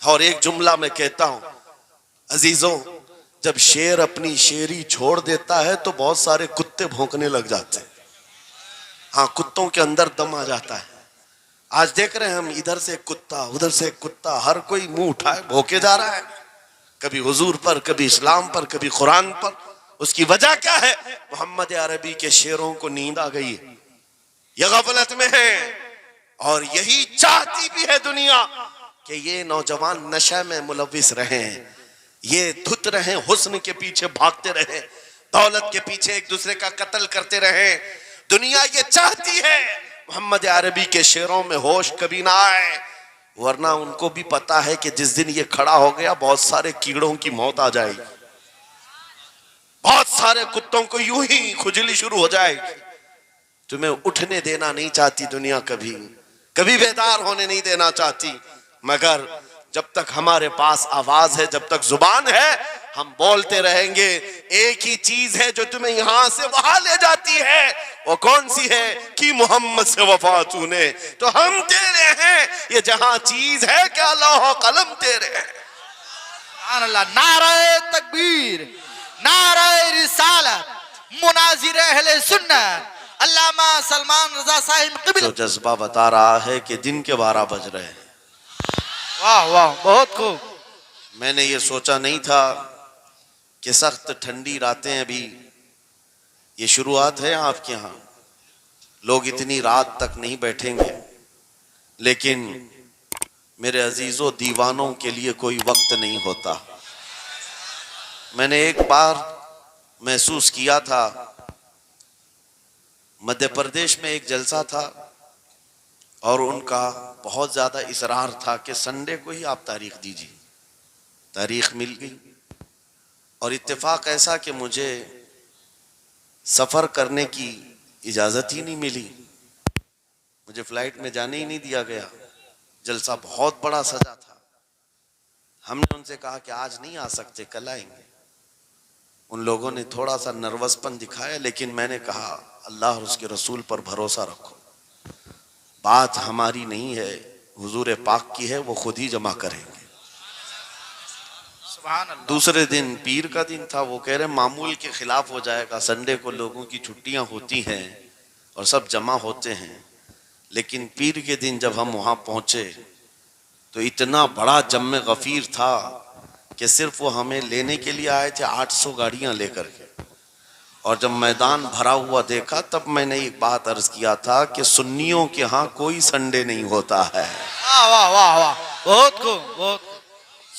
اور ایک جملہ میں کہتا ہوں عزیزوں، جب شیر اپنی شیری چھوڑ دیتا ہے تو بہت سارے کتے بھونکنے لگ جاتے ہیں. ہاں، کتوں کے اندر دم آ جاتا ہے. آج دیکھ رہے ہیں ہم، ادھر سے ایک کتا ادھر سے ایک کتا، ہر کوئی منہ اٹھائے بھوکے جا رہا ہے، کبھی حضور پر، کبھی اسلام پر، کبھی قرآن پر. اس کی وجہ کیا ہے؟ محمد عربی کے شعروں کو نیند آ گئی ہے، یہ غفلت میں ہے. اور یہی چاہتی بھی ہے دنیا کہ یہ نوجوان نشہ میں ملوث رہیں، یہ دھت رہیں، حسن کے پیچھے بھاگتے رہیں، دولت کے پیچھے ایک دوسرے کا قتل کرتے رہیں. دنیا یہ چاہتی ہے محمد عربی کے شعروں میں ہوش کبھی نہ آئے، ورنہ ان کو بھی پتا ہے کہ جس دن یہ کھڑا ہو گیا بہت سارے کیڑوں کی موت آ جائے گی، بہت سارے کتوں کو یوں ہی کھجلی شروع ہو جائے گی. تمہیں اٹھنے دینا نہیں چاہتی دنیا، کبھی بیدار ہونے نہیں دینا چاہتی، مگر جب تک ہمارے پاس آواز ہے، جب تک زبان ہے، ہم بولتے رہیں گے. ایک ہی چیز ہے جو تمہیں یہاں سے وہاں لے جاتی ہے، وہ کون سی ہے؟ کہ محمد سے وفا تو نے، تو ہم تیرے ہیں. یہ جہاں چیز ہے کیا لوح و قلم تیرے ہیں. سبحان اللہ. نعرہ تکبیر، نعرہ رسالت، مناظر اہل سنت، علامہ سلمان رضا صاحب قبل. جو جذبہ بتا رہا ہے کہ دن کے 12 بج رہے ہیں. واہ واہ، بہت خوب. میں نے یہ سوچا نہیں تھا کہ سخت ٹھنڈی راتیں، ابھی یہ شروعات ہے آپ کے ہاں، لوگ اتنی رات تک نہیں بیٹھیں گے، لیکن میرے عزیزوں، دیوانوں کے لیے کوئی وقت نہیں ہوتا. میں نے ایک بار محسوس کیا تھا، مدھیہ پردیش میں ایک جلسہ تھا اور ان کا بہت زیادہ اصرار تھا کہ سنڈے کو ہی آپ تاریخ دیجیے. تاریخ مل گئی، اور اتفاق ایسا کہ مجھے سفر کرنے کی اجازت ہی نہیں ملی، مجھے فلائٹ میں جانے ہی نہیں دیا گیا. جلسہ بہت بڑا سجا تھا. ہم نے ان سے کہا کہ آج نہیں آ سکتے، کل آئیں گے. ان لوگوں نے تھوڑا سا نروس پن دکھایا، لیکن میں نے کہا اللہ اور اس کے رسول پر بھروسہ رکھو، بات ہماری نہیں ہے، حضور پاک کی ہے، وہ خود ہی جمع کریں گے. سبحان اللہ. دوسرے دن پیر کا دن تھا، وہ کہہ رہے معمول کے خلاف ہو جائے گا، سنڈے کو لوگوں کی چھٹیاں ہوتی ہیں اور سب جمع ہوتے ہیں. لیکن پیر کے دن جب ہم وہاں پہنچے تو اتنا بڑا جم غفیر تھا کہ صرف وہ ہمیں لینے کے لیے آئے تھے 800 گاڑیاں لے کر کے. اور جب میدان بھرا ہوا دیکھا تب میں نے ایک بات عرض کیا تھا کہ سنیوں کے ہاں کوئی سنڈے نہیں ہوتا ہے. واہ واہ واہ واہ، بہت خوب، بہت خوب.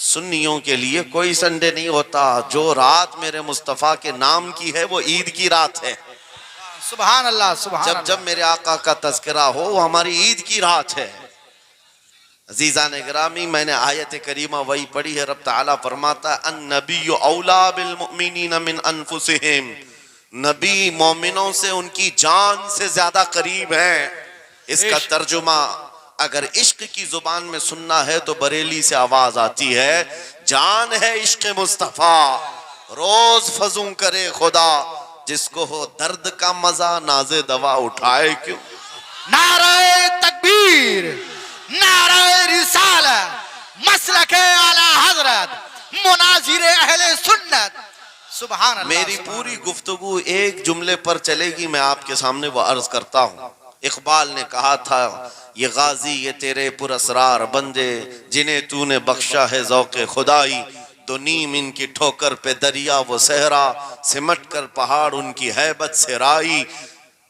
سنیوں کے لیے کوئی سنڈے نہیں ہوتا. جو رات میرے مصطفیٰ کے نام کی ہے وہ عید کی رات ہے. سبحان اللہ، سبحان اللہ. جب میرے آقا کا تذکرہ ہو وہ ہماری عید کی رات ہے. عزیزان گرامی، میں نے آیت کریمہ وہی پڑھی ہے، رب تعالیٰ فرماتا ہے النبی اولا بالمؤمنین من انفسہم، نبی مومنوں سے ان کی جان سے زیادہ قریب ہیں. اس کا ترجمہ اگر عشق کی زبان میں سننا ہے تو بریلی سے آواز آتی ہے، جان ہے عشق مصطفیٰ روز فزوں کرے خدا، جس کو ہو درد کا مزہ ناز دوا اٹھائے کیوں. نعرہ تکبیر، نعرہ رسالت، مسلک اعلی حضرت، مناظر اہل سنت. سبحان اللہ. میری پوری گفتگو ایک جملے پر چلے گی، میں آپ کے سامنے وہ عرض کرتا ہوں. اقبال نے کہا تھا یہ غازی یہ تیرے پر اسرار بندے، جنہیں تو نے بخشا ہے ذوق خدائی. تو نیم ان کی ٹھوکر پہ دریا وہ صحرا، سمٹ کر پہاڑ ان کی ہیبت سے رائی.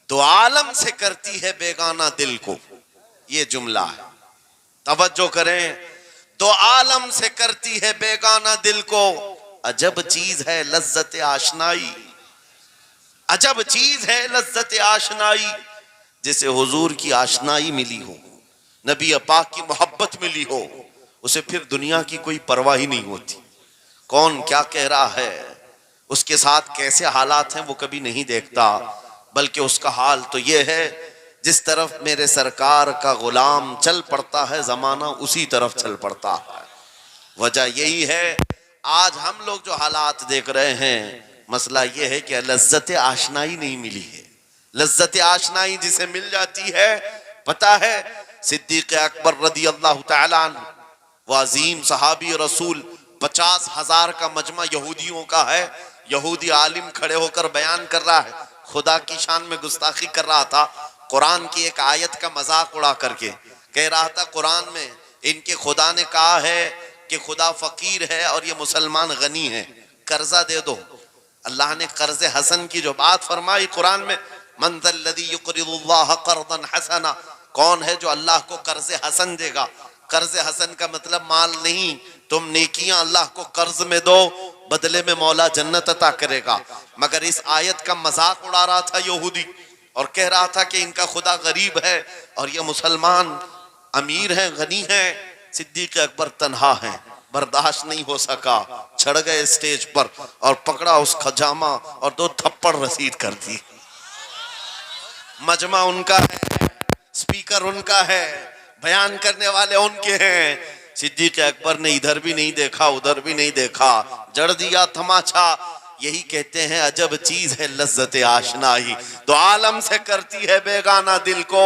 دو عالم سے کرتی ہے بیگانہ دل کو، یہ جملہ ہے، توجہ کریں. دو عالم سے کرتی ہے بیگانہ دل کو، عجب چیز ہے لذت آشنائی. عجب چیز ہے لذت آشنائی. جسے حضور کی آشنائی ملی ہو، نبی پاک کی محبت ملی ہو، اسے پھر دنیا کی کوئی پرواہ ہی نہیں ہوتی. کون کیا کہہ رہا ہے، اس کے ساتھ کیسے حالات ہیں وہ کبھی نہیں دیکھتا، بلکہ اس کا حال تو یہ ہے جس طرف میرے سرکار کا غلام چل پڑتا ہے زمانہ اسی طرف چل پڑتا ہے. وجہ یہی ہے آج ہم لوگ جو حالات دیکھ رہے ہیں، مسئلہ یہ ہے کہ لذت آشنائی نہیں ملی ہے. لذت آشنائی جسے مل جاتی ہے، پتہ ہے صدیق اکبر رضی اللہ تعالیٰ عنہ وہ عظیم صحابی رسول 50,000 کا مجمع یہودیوں کا ہے، یہودی عالم کھڑے ہو کر بیان کر رہا ہے، خدا کی شان میں گستاخی کر رہا تھا، قرآن کی ایک آیت کا مذاق اڑا کر کے کہہ رہا تھا قرآن میں ان کے خدا نے کہا ہے کہ خدا فقیر ہے اور یہ مسلمان غنی ہے، قرضہ دے دو۔ اللہ نے قرض حسن کی جو بات فرمائی قرآن میں، من ذا الذی یقرض اللہ قرضا حسنا، کون ہے جو اللہ کو قرض حسن دے گا؟ قرض حسن کا مطلب مال نہیں، تم نیکیاں اللہ کو قرض میں دو، بدلے میں مولا جنت عطا کرے گا۔ مگر اس آیت کا مذاق اڑا رہا تھا یہودی اور کہہ رہا تھا کہ ان کا خدا غریب ہے اور یہ مسلمان امیر ہیں، غنی ہیں۔ صدیق اکبر تنہا ہیں، برداشت نہیں ہو سکا، چھڑ گئے اسٹیج پر اور پکڑا اس خجامہ اور 2 تھپڑ رسید کر دی۔ مجمع ان کا ہے، سپیکر ان کا ہے، بیان کرنے والے ان کے ہیں۔ صدیق اکبر نے ادھر بھی نہیں دیکھا ادھر بھی نہیں دیکھا، جڑ دیا تماچا۔ یہی کہتے ہیں عجب چیز ہے لذت آشنائی، تو عالم سے کرتی ہے بیگانہ دل کو،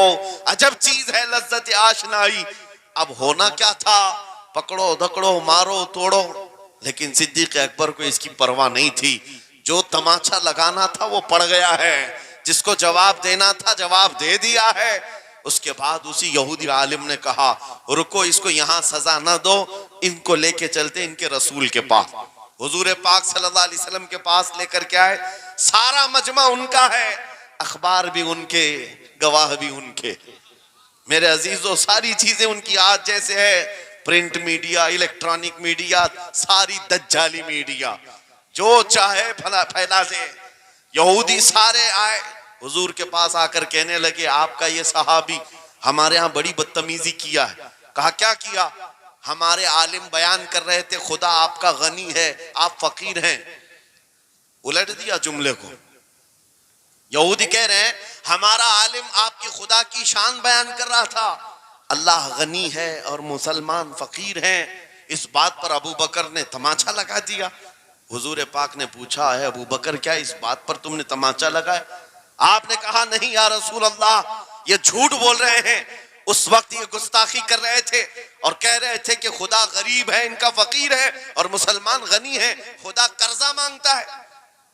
عجب چیز ہے لذت آشنائی۔ اب ہونا کیا تھا، پکڑو دکڑو مارو توڑو، لیکن صدیق اکبر کو اس کی پرواہ نہیں تھی۔ جو تماچا لگانا تھا وہ پڑ گیا ہے، جس کو جواب دینا تھا جواب دے دیا ہے۔ اس کے بعد اسی یہودی عالم نے کہا رکو، اس کو یہاں سزا نہ دو، ان کو لے کے چلتے ان کے رسول کے پاس۔ حضور پاک صلی اللہ علیہ وسلم کے پاس لے کر کے آئے، سارا مجمع ان کا ہے، اخبار بھی ان کے، گواہ بھی ان کے۔ میرے عزیزو ساری چیزیں ان کی آج جیسے ہے، پرنٹ میڈیا، الیکٹرانک میڈیا، ساری دجالی میڈیا، جو چاہے پھیلا دے۔ یہودی سارے آئے حضور کے پاس آ کر کہنے لگے آپ کا یہ صحابی ہمارے ہاں بڑی بدتمیزی کیا ہے۔ کہا کیا کیا؟ ہمارے عالم بیان کر رہے تھے خدا آپ کا غنی ہے آپ فقیر ہیں۔ الٹ دیا جملے کو۔ یہودی کہہ رہے ہیں ہمارا عالم آپ کی خدا کی شان بیان کر رہا تھا، اللہ غنی ہے اور مسلمان فقیر ہیں۔ اس بات پر ابو بکر نے تماچا لگا دیا۔ حضور پاک نے پوچھا ہے ابو بکر کیا اس بات پر تم نے تماچا لگایا؟ آپ نے کہا نہیں یا رسول اللہ، یہ جھوٹ بول رہے ہیں، اس وقت یہ گستاخی کر رہے تھے اور کہہ رہے تھے کہ خدا غریب ہے ان کا فقیر ہے اور مسلمان غنی ہے، خدا قرضہ مانگتا ہے۔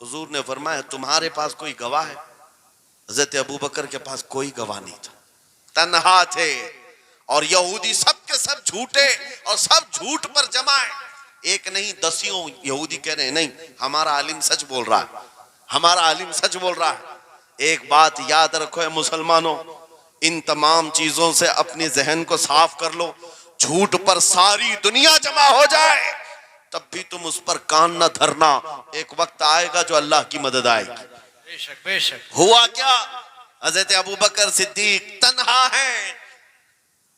حضور نے فرمایا تمہارے پاس کوئی گواہ ہے؟ حضرت ابو بکر کے پاس کوئی گواہ نہیں تھا، تنہا تھے، اور یہودی سب کے سب جھوٹے اور سب جھوٹ پر جمع ہے۔ ایک نہیں دسیوں یہودی کہہ رہے ہیں نہیں ہمارا عالم سچ بول رہا ہے، ہمارا عالم سچ بول رہا ہے۔ ایک بات یاد رکھو اے مسلمانوں، ان تمام چیزوں سے اپنی ذہن کو صاف کر لو۔ جھوٹ پر ساری دنیا جمع ہو جائے تب بھی تم اس پر کان نہ دھرنا، ایک وقت آئے گا جو اللہ کی مدد آئے گی۔ بے شک بے شک۔ ہوا کیا؟ حضرت ابوبکر صدیق تنہا ہیں،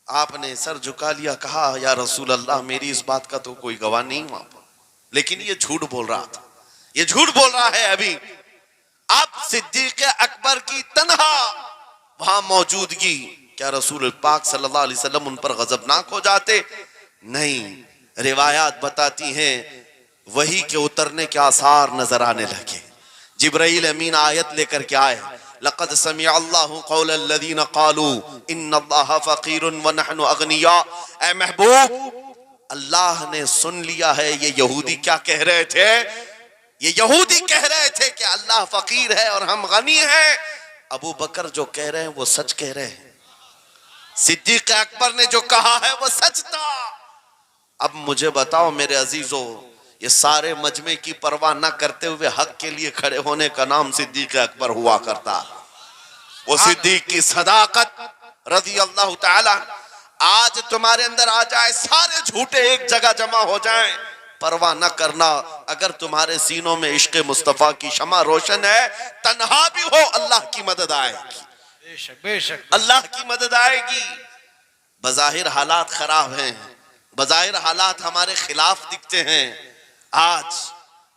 آپ نے سر جھکا لیا، کہا یا رسول اللہ میری اس بات کا تو کوئی گواہ نہیں وہاں پر، لیکن یہ جھوٹ بول رہا تھا، یہ جھوٹ بول رہا ہے ابھی۔ اب صدیق اکبر کی تنہا وہاں موجودگی، کیا رسول پاک صلی اللہ علیہ وسلم ان پر غضبناک ہو جاتے؟ نہیں، روایات بتاتی ہیں وحی کے اترنے کے آثار نظر آنے لگے، جبرائیل امین آیت لے کر کے آئے، لقد سمع اللہ قول الذین قالوا ان اللہ فقیر ونحن اغنیاء۔ اے محبوب، اللہ نے سن لیا ہے یہ یہودی کیا کہہ رہے تھے، یہ یہودی کہہ رہے تھے کہ اللہ فقیر ہے اور ہم غنی ہیں۔ ابو بکر جو کہہ رہے ہیں وہ سچ کہہ رہے ہیں، صدیق اکبر نے جو کہا ہے وہ سچ تھا۔ اب مجھے بتاؤ میرے عزیزو، یہ سارے مجمع کی پرواہ نہ کرتے ہوئے حق کے لیے کھڑے ہونے کا نام صدیق اکبر ہوا کرتا۔ وہ صدیق کی صداقت رضی اللہ تعالی آج تمہارے اندر آ جائے، سارے جھوٹے ایک جگہ جمع ہو جائیں، پرواہ نہ کرنا، اگر تمہارے سینوں میں عشق مصطفیٰ کی شمع روشن ہے، تنہا بھی ہو اللہ کی مدد آئے گی، بے شک بے شک، اللہ کی مدد آئے گی۔ بظاہر حالات خراب ہیں، بظاہر حالات ہمارے خلاف دکھتے ہیں، آج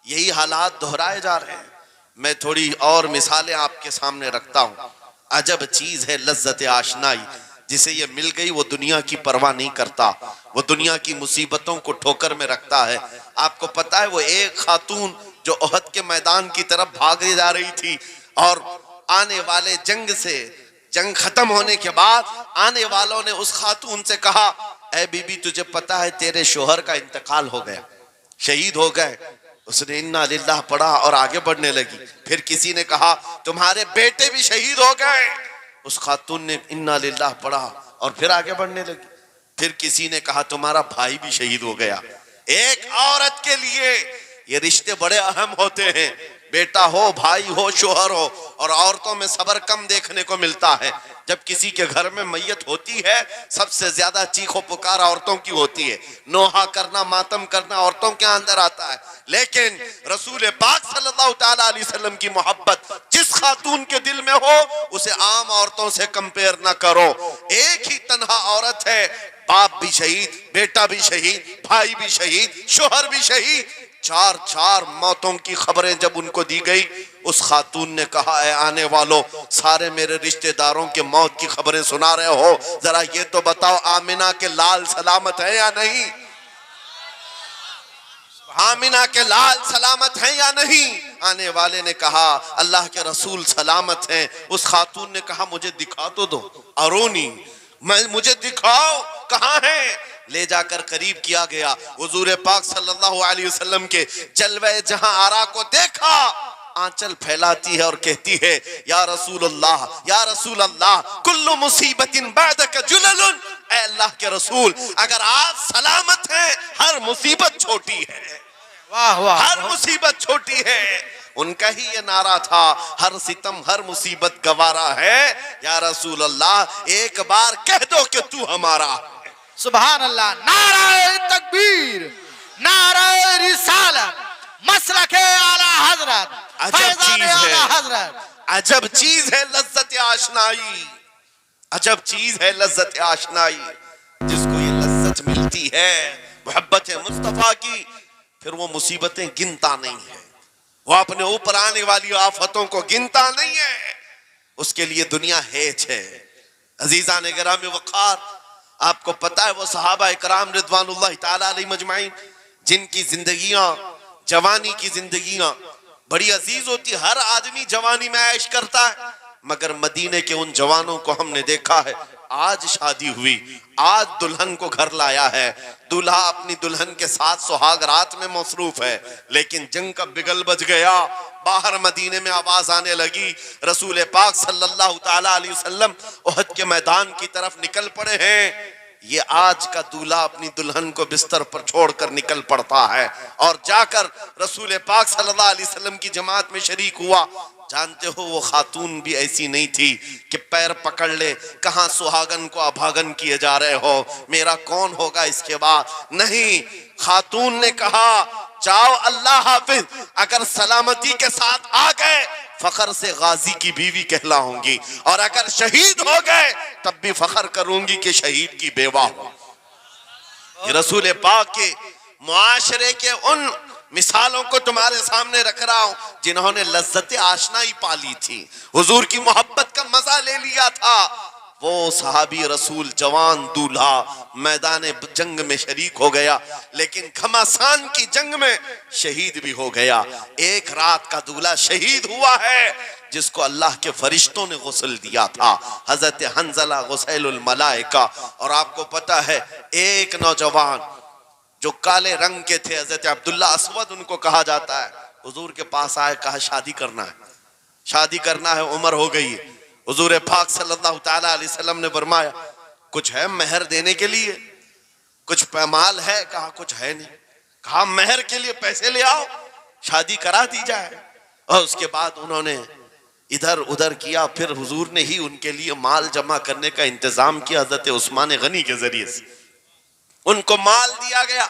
یہی حالات دہرائے جا رہے ہیں۔ میں تھوڑی اور مثالیں آپ کے سامنے رکھتا ہوں۔ عجب چیز ہے لذت آشنائی، جسے یہ مل گئی وہ دنیا کی پرواہ نہیں کرتا، وہ دنیا کی مصیبتوں کو ٹھوکر میں رکھتا ہے۔ آپ کو پتا ہے وہ ایک خاتون جو احد کے میدان کی طرف بھاگ جا رہی تھی، اور آنے والے جنگ ختم ہونے کے بعد آنے والوں نے اس خاتون سے کہا اے بی بی تجھے پتا ہے تیرے شوہر کا انتقال ہو گیا، شہید ہو گئے۔ اس نے انا للہ پڑھا اور آگے بڑھنے لگی۔ پھر کسی نے کہا تمہارے بیٹے بھی شہید ہو گئے، اس خاتون نے انا للہ پڑھا اور پھر آگے بڑھنے لگی۔ پھر کسی نے کہا تمہارا بھائی بھی شہید ہو گیا۔ ایک عورت کے لیے یہ رشتے بڑے اہم ہوتے ہیں، بیٹا ہو، بھائی ہو، شوہر ہو، اور عورتوں میں صبر کم دیکھنے کو ملتا ہے۔ جب کسی کے گھر میں میت ہوتی ہے سب سے زیادہ چیخ و پکار عورتوں کی ہوتی ہے، نوحہ کرنا، ماتم کرنا عورتوں کے اندر آتا ہے۔ لیکن رسول پاک صلی اللہ تعالیٰ علیہ وسلم کی محبت جس خاتون کے دل میں ہو اسے عام عورتوں سے کمپیر نہ کرو۔ ایک ہی تنہا عورت ہے، باپ بھی شہید، بیٹا بھی شہید، بھائی بھی شہید، شوہر بھی شہید، چار موتوں کی خبریں جب ان کو دی گئی، اس خاتون نے کہا اے آنے والوں، سارے میرے رشتہ داروں کے موت کی خبریں سنا رہے ہو، ذرا یہ تو بتاؤ آمنہ کے لال سلامت ہے یا نہیں؟ آمنہ کے لال سلامت ہیں یا نہیں؟ آنے والے نے کہا اللہ کے رسول سلامت ہیں۔ اس خاتون نے کہا مجھے دکھا تو دو، ارونی، مجھے دکھاؤ کہاں ہیں؟ لے جا کر قریب کیا گیا، حضور پاک صلی اللہ علیہ وسلم کے جلوہ جہاں آرا کو دیکھا، آنچل پھیلاتی ہے اور کہتی ہے یا رسول اللہ، یا رسول اللہ، کل مصیبت بعدک جلل، اے اللہ کے رسول اگر آپ سلامت ہیں ہر مصیبت چھوٹی ہے، واہ واہ، ہر مصیبت چھوٹی ہے۔ ان کا ہی یہ نعرہ تھا ہر ستم ہر مصیبت گوارا ہے، یا رسول اللہ ایک بار کہہ دو کہ تو ہمارا۔ سبحان اللہ، نعرہ تکبیر، نعرہ رسالت، مسلک اعلی حضرت، عجب فیضان چیز اعلی ہے، حضرت۔ عجب چیز ہے لذت آشنائی، عجب چیز ہے لذت آشنائی۔ جس کو یہ لذت ملتی ہے محبت مصطفیٰ کی، پھر وہ مصیبتیں گنتا نہیں ہے، وہ اپنے اوپر آنے والی آفتوں کو گنتا نہیں ہے، اس کے لیے دنیا ہیچ ہے۔ عزیزان گرامی وقار، آپ کو پتہ ہے وہ صحابہ اکرام رضوان اللہ تعالیٰ علیہ مجمعین جن کی زندگیاں، جوانی کی زندگیاں بڑی عزیز ہوتی، ہر آدمی جوانی میں عیش کرتا ہے، مگر مدینے کے ان جوانوں کو ہم نے دیکھا ہے آج شادی ہوئی، آج دلہن کو گھر لایا ہے، دلہا اپنی دلہن کے ساتھ سہاگ رات میں مصروف ہے، لیکن جنگ کا بگل بج گیا، باہر مدینے میں آواز آنے لگی، رسول پاک صلی اللہ تعالیٰ علیہ وسلم احد کے میدان کی طرف نکل پڑے ہیں۔ یہ آج کا دولہا اپنی دلہن کو بستر پر چھوڑ کر نکل پڑتا ہے اور جا کر رسول پاک صلی اللہ علیہ وسلم کی جماعت میں شریک ہوا۔ جانتے ہو وہ خاتون بھی ایسی نہیں تھی کہ پیر پکڑ لے، کہاں سہاگن کو ابھاگن کیے جا رہے ہو، میرا کون ہوگا اس کے بعد؟ نہیں، خاتون نے کہا جاؤ اللہ حافظ، اگر سلامتی کے ساتھ آ گئے فخر سے غازی کی بیوی کہلاؤں گی، اور اگر شہید ہو گئے تب بھی فخر کروں گی کہ شہید کی بیوہ ہو۔ یہ رسول پاک کے معاشرے کے ان مثالوں کو تمہارے سامنے رکھ رہا ہوں جنہوں نے لذت آشنائی پالی تھی، حضور کی محبت کا مزہ لے لیا تھا۔ وہ صحابی رسول جوان دولہا میدان جنگ میں شریک ہو گیا، لیکن گھمسان کی جنگ میں شہید بھی ہو گیا۔ ایک رات کا دولہا شہید ہوا ہے جس کو اللہ کے فرشتوں نے غسل دیا تھا، حضرت حنظلہ غسیل الملائکہ۔ اور آپ کو پتا ہے ایک نوجوان جو کالے رنگ کے تھے، حضرت عبداللہ اسود ان کو کہا جاتا ہے، حضور کے پاس آئے، کہا شادی کرنا ہے، شادی کرنا ہے، عمر ہو گئی ہے۔ حضور پاک صلی اللہ تعالیٰ علیہ وسلم نے فرمایا کچھ ہے مہر دینے کے لیے؟ کچھ پیمال ہے؟ کہا کچھ ہے نہیں۔ کہا مہر کے لیے پیسے لے آؤ، شادی کرا دی جائے۔ اور اس کے بعد انہوں نے ادھر ادھر کیا، پھر حضور نے ہی ان کے لیے مال جمع کرنے کا انتظام کیا حضرت عثمان غنی کے ذریعے سے۔ ان کو مال دیا گیا،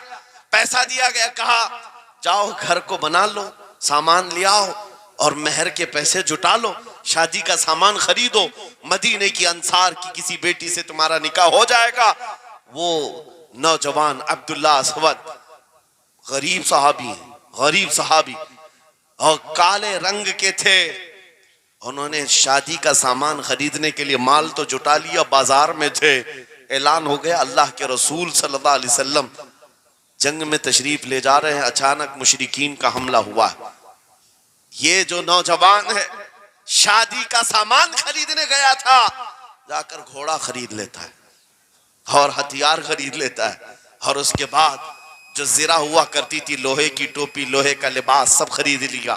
پیسہ دیا گیا، کہا جاؤ گھر کو بنا لو، سامان لے آؤ اور مہر کے پیسے جٹا لو، شادی کا سامان خریدو، مدینے کی انصار کی کسی بیٹی سے تمہارا نکاح ہو جائے گا۔ وہ نوجوان عبداللہ اسود غریب صحابی ہیں، غریب صحابی اور کالے رنگ کے تھے، انہوں نے شادی کا سامان خریدنے کے لیے مال تو جٹا لیا، بازار میں تھے، اعلان ہو گیا اللہ کے رسول صلی اللہ علیہ وسلم جنگ میں تشریف لے جا رہے ہیں، اچانک مشرکین کا حملہ ہوا ہے۔ یہ جو نوجوان ہے شادی کا سامان خریدنے گیا تھا، جا کر گھوڑا خرید لیتا ہے، اور ہتھیار خرید لیتا ہے، اور اس کے بعد جو زرہ ہوا کرتی تھی، لوہے کی ٹوپی، لوہے کا لباس سب خرید لیا،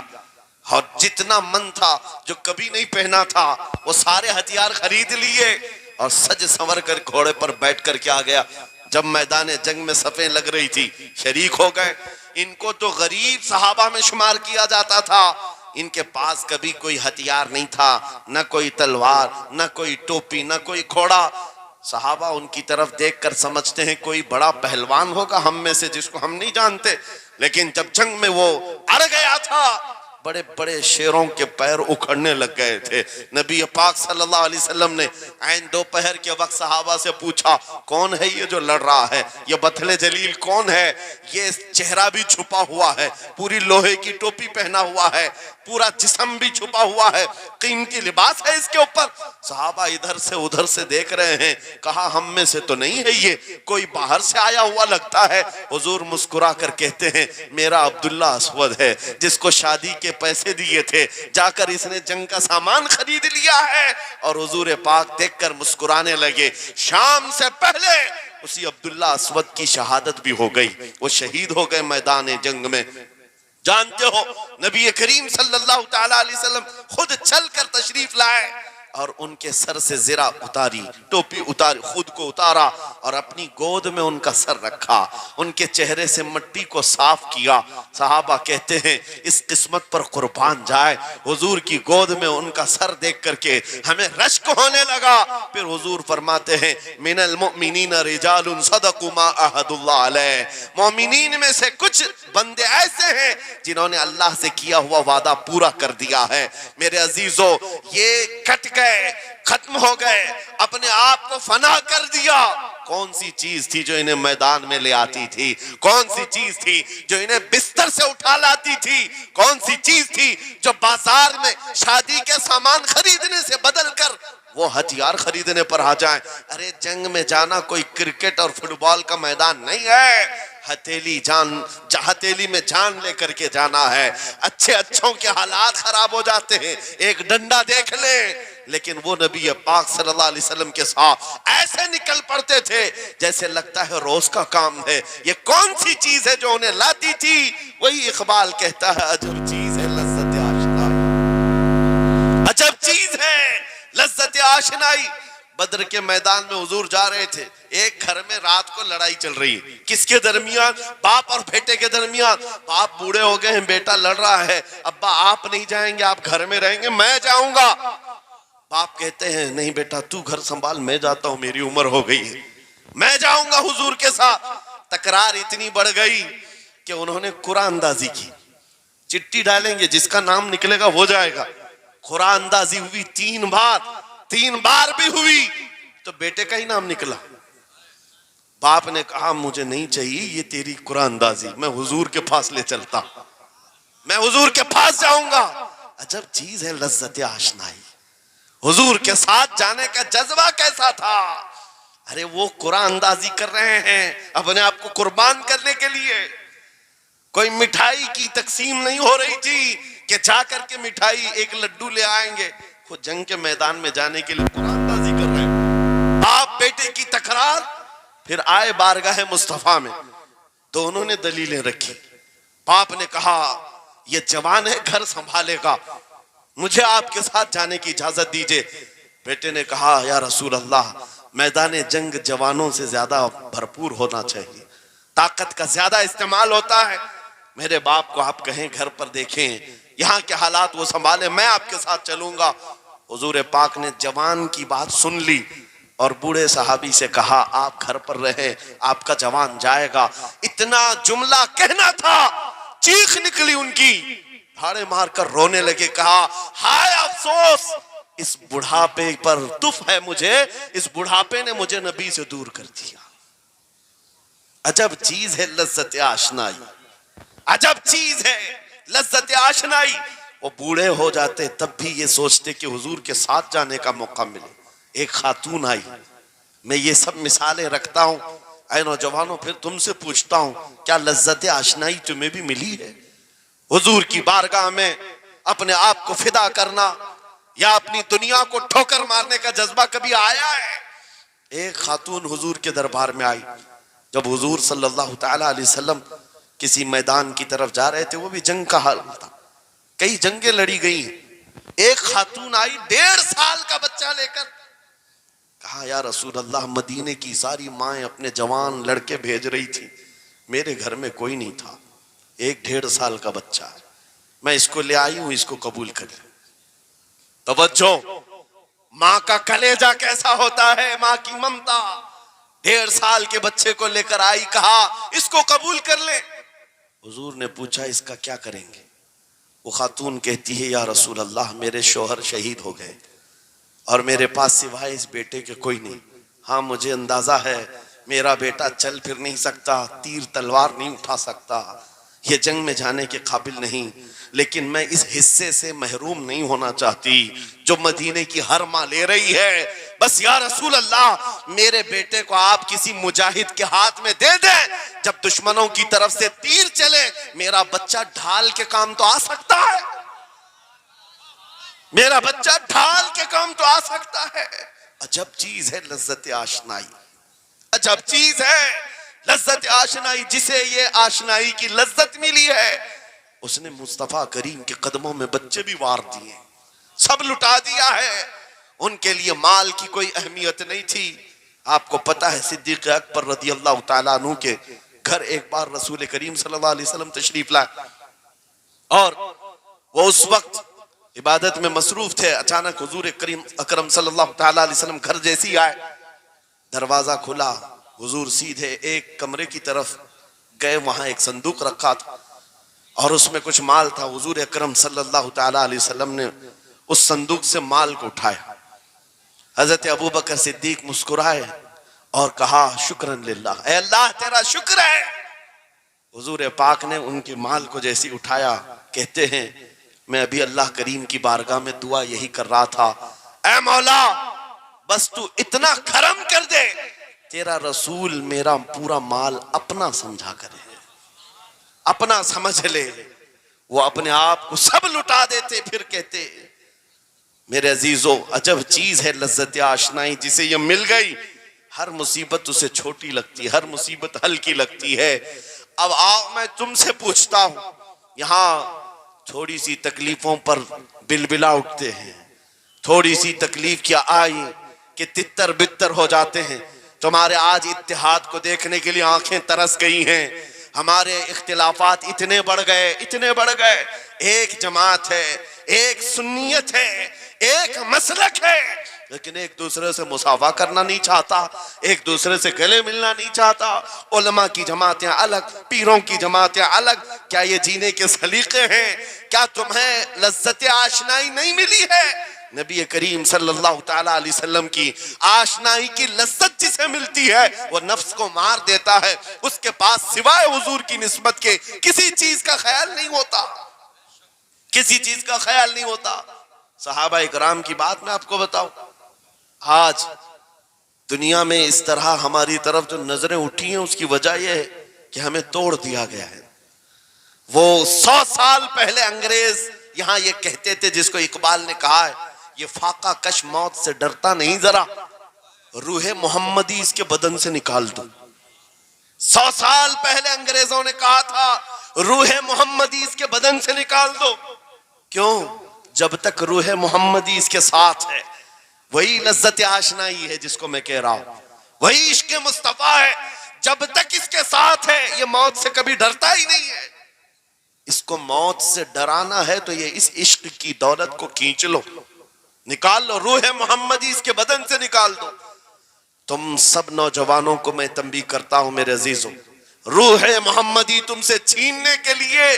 اور جتنا من تھا جو کبھی نہیں پہنا تھا وہ سارے ہتھیار خرید لیے، اور سج سنور کر گھوڑے پر بیٹھ کر کے آ گیا۔ جب میدان جنگ میں صفیں لگ رہی تھی شریک ہو گئے۔ ان کو تو غریب صحابہ میں شمار کیا جاتا تھا، ان کے پاس کبھی کوئی ہتھیار نہیں تھا، نہ کوئی تلوار، نہ کوئی ٹوپی، نہ کوئی گھوڑا۔ صحابہ ان کی طرف دیکھ کر سمجھتے ہیں کوئی بڑا پہلوان ہوگا ہم میں سے جس کو ہم نہیں جانتے، لیکن جب جنگ میں وہ اڑ گیا تھا بڑے بڑے شیروں کے پیر اکھڑنے لگ گئے تھے۔ نبی پاک صلی اللہ علیہ وسلم نے عین دوپہر کے وقت صحابہ سے پوچھا کون ہے یہ جو لڑ رہا ہے، یہ بطل جلیل کون ہے؟ یہ چہرہ بھی چھپا ہوا ہے، پوری لوہے کی ٹوپی پہنا ہوا ہے، پورا جسم بھی چھپا ہوا ہے، قیمتی لباس ہے اس کے اوپر۔ صحابہ ادھر سے ادھر سے دیکھ رہے ہیں، کہا ہم میں سے تو نہیں ہے، یہ کوئی باہر سے آیا ہوا لگتا ہے۔ حضور مسکرا کر کہتے ہیں میرا عبداللہ اسود ہے، جس کو شادی کے پیسے دیے تھے، جا کر اس نے جنگ کا سامان خرید لیا ہے۔ اور حضور پاک دیکھ کر مسکرانے لگے۔ شام سے پہلے اسی عبداللہ اسود کی شہادت بھی ہو گئی، وہ شہید ہو گئے میدان جنگ میں۔ جانتے ہو نبی کریم صلی اللہ تعالیٰ علیہ وسلم خود چل کر تشریف لائے اور ان کے سر سے زرہ اتاری، ٹوپی اتاری، خود کو اتارا اور اپنی گود میں ان کا سر رکھا، ان کے چہرے سے مٹی کو صاف کیا۔ صحابہ کہتے ہیں اس قسمت پر قربان جائے، حضور کی گود میں ان کا سر دیکھ کر کے ہمیں رشک ہونے لگا۔ پھر حضور فرماتے ہیں من المؤمنین رجال صدقوا ما عہدوا اللہ علیہ، مومنین میں سے کچھ بندے ایسے ہیں جنہوں نے اللہ سے کیا ہوا وعدہ پورا کر دیا ہے۔ میرے عزیزو یہ کٹ گئے، ختم ہو گئے، اپنے آپ کو فنا کر دیا۔ کون سی چیز تھی جو انہیں میدان میں لے آتی تھی؟ کون سی چیز تھی جو انہیں بستر سے اٹھا لاتی تھی؟ کون سی چیز تھی جو بازار میں شادی کے سامان خریدنے سے بدل کر وہ ہتھیار خریدنے پر آ جائیں؟ ارے جنگ میں جانا کوئی کرکٹ اور فٹ بال کا میدان نہیں ہے، ہتھیلی میں جان لے کر کے جانا ہے۔ اچھوں کے حالات خراب ہو جاتے ہیں، ایک ڈنڈا دیکھ لیں، لیکن وہ نبی پاک صلی اللہ علیہ وسلم کے ساتھ ایسے نکل پڑتے تھے جیسے لگتا ہے روز کا کام ہے۔ یہ کون سی چیز ہے جو انہیں لاتی تھی؟ وہی اقبال کہتا ہے عجب چیز ہے لذت آشنائی، عجب چیز ہے لذت آشنائی۔ بدر کے میدان میں حضور جا رہے تھے، ایک گھر میں رات کو لڑائی چل رہی ہے، کس کے درمیان؟ باپ اور بیٹے کے درمیان۔ باپ بوڑھے ہو گئے ہیں، بیٹا لڑ رہا ہے، ابا آپ نہیں جائیں گے، آپ گھر میں رہیں گے، میں جاؤں گا۔ باپ کہتے ہیں نہیں بیٹا تو گھر سنبھال، میں جاتا ہوں، میری عمر ہو گئی ہے، میں جاؤں گا حضور کے ساتھ۔ تکرار اتنی بڑھ گئی کہ انہوں نے قرآن اندازی کی، چٹھی ڈالیں گے جس کا نام نکلے گا وہ جائے گا۔ قرآن اندازی ہوئی تین بار بھی ہوئی تو بیٹے کا ہی نام نکلا۔ باپ نے کہا مجھے نہیں چاہیے یہ تیری قرآن اندازی، میں حضور کے پاس لے چلتا، میں حضور کے پاس جاؤں گا۔ عجب چیز ہے لذت آشنائی، حضور کے ساتھ جانے کا جذبہ کیسا تھا۔ ارے وہ قرآن اندازی کر رہے ہیں اپنے آپ کو قربان کرنے کے لیے، کوئی مٹھائی کی تقسیم نہیں ہو رہی تھی کہ جا کر کے مٹھائی ایک لڈو لے آئیں گے، وہ جنگ کے میدان میں جانے کے لیے قرآن اندازی کر رہے ہیں۔ باپ بیٹے کی تکرار، پھر آئے بارگاہ مصطفیٰ میں، دونوں نے دلیلیں رکھی۔ باپ نے کہا یہ جوان ہے گھر سنبھالے گا، مجھے آپ کے ساتھ جانے کی اجازت دیجئے۔ بیٹے نے کہا یا رسول اللہ میدان جنگ جوانوں سے زیادہ بھرپور ہونا چاہیے، طاقت کا زیادہ استعمال ہوتا ہے، میرے باپ کو آپ کہیں گھر پر دیکھیں، یہاں کے حالات وہ سنبھالیں، میں آپ کے ساتھ چلوں گا۔ حضور پاک نے جوان کی بات سن لی اور بوڑھے صحابی سے کہا آپ گھر پر رہیں، آپ کا جوان جائے گا۔ اتنا جملہ کہنا تھا، چیخ نکلی ان کی، دھاڑے مار کر رونے لگے، کہا ہائے افسوس، اس بڑھاپے پر تف ہے مجھے، اس بڑھاپے نے مجھے نبی سے دور کر دیا۔ عجب چیز ہے لذت آشنائی، عجب چیز ہے لذت آشنائی۔ وہ بوڑھے ہو جاتے تب بھی یہ سوچتے کہ حضور کے ساتھ جانے کا موقع ملے۔ ایک خاتون آئی، میں یہ سب مثالیں رکھتا ہوں، اے نوجوانوں پھر تم سے پوچھتا ہوں کیا لذت آشنائی تمہیں بھی ملی ہے؟ حضور کی بارگاہ میں اپنے آپ کو فدا کرنا یا اپنی دنیا کو ٹھوکر مارنے کا جذبہ کبھی آیا ہے؟ ایک خاتون حضور کے دربار میں آئی. جب حضور صلی اللہ تعالیٰ علیہ وسلم کسی میدان کی طرف جا رہے تھے، وہ بھی جنگ کا حال تھا، کئی جنگیں لڑی گئی ہیں. ایک خاتون آئی 1.5 سال کا بچہ لے کر. کہا یا رسول اللہ، مدینے کی ساری مائیں اپنے جوان لڑکے بھیج رہی تھی، میرے گھر میں کوئی نہیں تھا، 1.5 سال کا بچہ ہے، میں اس کو لے آئی ہوں، اس کو قبول کر لیں. توجہ، ماں کا کلیجہ کیسا ہوتا ہے، ماں کی ممتا. 1.5 سال کے بچے کو لے کر آئی، کہا اس کو قبول کر لیں. حضور نے پوچھا اس کا کیا کریں گے؟ وہ خاتون کہتی ہے یا رسول اللہ، میرے شوہر شہید ہو گئے اور میرے پاس سوائے اس بیٹے کے کوئی نہیں. ہاں مجھے اندازہ ہے میرا بیٹا چل پھر نہیں سکتا، تیر تلوار نہیں اٹھا سکتا، یہ جنگ میں جانے کے قابل نہیں، لیکن میں اس حصے سے محروم نہیں ہونا چاہتی جو مدینے کی ہر ماں لے رہی ہے. بس یا رسول اللہ، میرے بیٹے کو آپ کسی مجاہد کے ہاتھ میں دے دیں، جب دشمنوں کی طرف سے تیر چلے میرا بچہ ڈھال کے کام تو آ سکتا ہے، میرا بچہ ڈھال کے کام تو آ سکتا ہے. عجب چیز ہے لذت آشنائی، عجب چیز ہے لذت آشنائی. جسے یہ آشنائی کی لذت ملی ہے اس نے مصطفیٰ کریم کے قدموں میں بچے بھی وار دیے، سب لٹا دیا ہے. ان کے لیے مال کی کوئی اہمیت نہیں تھی. آپ کو پتا ہے صدیق اکبر رضی اللہ تعالیٰ عنہ کے گھر ایک بار رسول کریم صلی اللہ علیہ وسلم تشریف لائے اور وہ اس وقت عبادت میں مصروف تھے. اچانک حضور کریم اکرم صلی اللہ تعالیٰ علیہ وسلم گھر جیسی آئے، دروازہ کھلا، حضور سیدھے ایک کمرے کی طرف گئے، وہاں ایک صندوق رکھا تھا اور اس میں کچھ مال تھا. حضور اکرم صلی اللہ تعالیٰ علیہ وسلم نے اس صندوق سے مال کو اٹھایا. حضرت ابو بکر صدیق مسکرائے اور کہا شکرن للہ، اے اللہ تیرا شکر ہے. حضور پاک نے ان کے مال کو جیسی اٹھایا، کہتے ہیں میں ابھی اللہ کریم کی بارگاہ میں دعا یہی کر رہا تھا، اے مولا بس تو اتنا کرم کر دے تیرا رسول میرا پورا مال اپنا سمجھا کرے، اپنا سمجھ لے. وہ اپنے آپ کو سب لٹا دیتے، پھر کہتے میرے عزیزو عجب چیز ہے لذت آشنائی. جسے یہ مل گئی ہر مصیبت اسے چھوٹی لگتی ہے، ہر مصیبت ہلکی لگتی ہے. اب آؤ میں تم سے پوچھتا ہوں، یہاں تھوڑی سی تکلیفوں پر بلبلا اٹھتے ہیں، تھوڑی سی تکلیف کیا آئی کہ تتر بتر ہو جاتے ہیں. تمہارے آج اتحاد کو دیکھنے کے لیے آنکھیں ترس گئی ہیں. ہمارے اختلافات اتنے بڑھ گئے، اتنے بڑھ گئے. ایک جماعت ہے، ایک سنیت ہے، ایک مسلک ہے، لیکن ایک دوسرے سے مساوا کرنا نہیں چاہتا، ایک دوسرے سے گلے ملنا نہیں چاہتا. علماء کی جماعتیں الگ، پیروں کی جماعتیں الگ. کیا یہ جینے کے سلیقے ہیں؟ کیا تمہیں لذت آشنائی نہیں ملی ہے؟ نبی کریم صلی اللہ تعالیٰ علیہ وسلم کی آشنائی کی لذت جسے ملتی ہے وہ نفس کو مار دیتا ہے. اس کے پاس سوائے حضور کی نسبت کے کسی چیز کا خیال نہیں ہوتا، کسی چیز کا خیال نہیں ہوتا. صحابہ اکرام کی بات میں آپ کو بتاؤں، آج دنیا میں اس طرح ہماری طرف جو نظریں اٹھی ہیں اس کی وجہ یہ ہے کہ ہمیں توڑ دیا گیا ہے. وہ 100 سال پہلے انگریز یہاں یہ کہتے تھے، جس کو اقبال نے کہا ہے یہ فاقہ کش موت سے ڈرتا نہیں، ذرا روح محمدی اس کے بدن سے نکال دو. 100 سال پہلے انگریزوں نے کہا تھا روح محمدی اس کے بدن سے نکال دو. کیوں؟ جب تک روح محمدی اس کے ساتھ ہے وہی لذت آشنائی ہے جس کو میں کہہ رہا ہوں، وہی عشق مصطفیٰ ہے. جب تک اس کے ساتھ ہے یہ موت سے کبھی ڈرتا ہی نہیں ہے. اس کو موت سے ڈرانا ہے تو یہ اس عشق کی دولت کو کھینچ لو، نکال لو، روح محمدی اس کے بدن سے نکال دو. تم سب نوجوانوں کو میں تنبیہ کرتا ہوں میرے عزیزوں، روح محمدی تم سے چھیننے کے لیے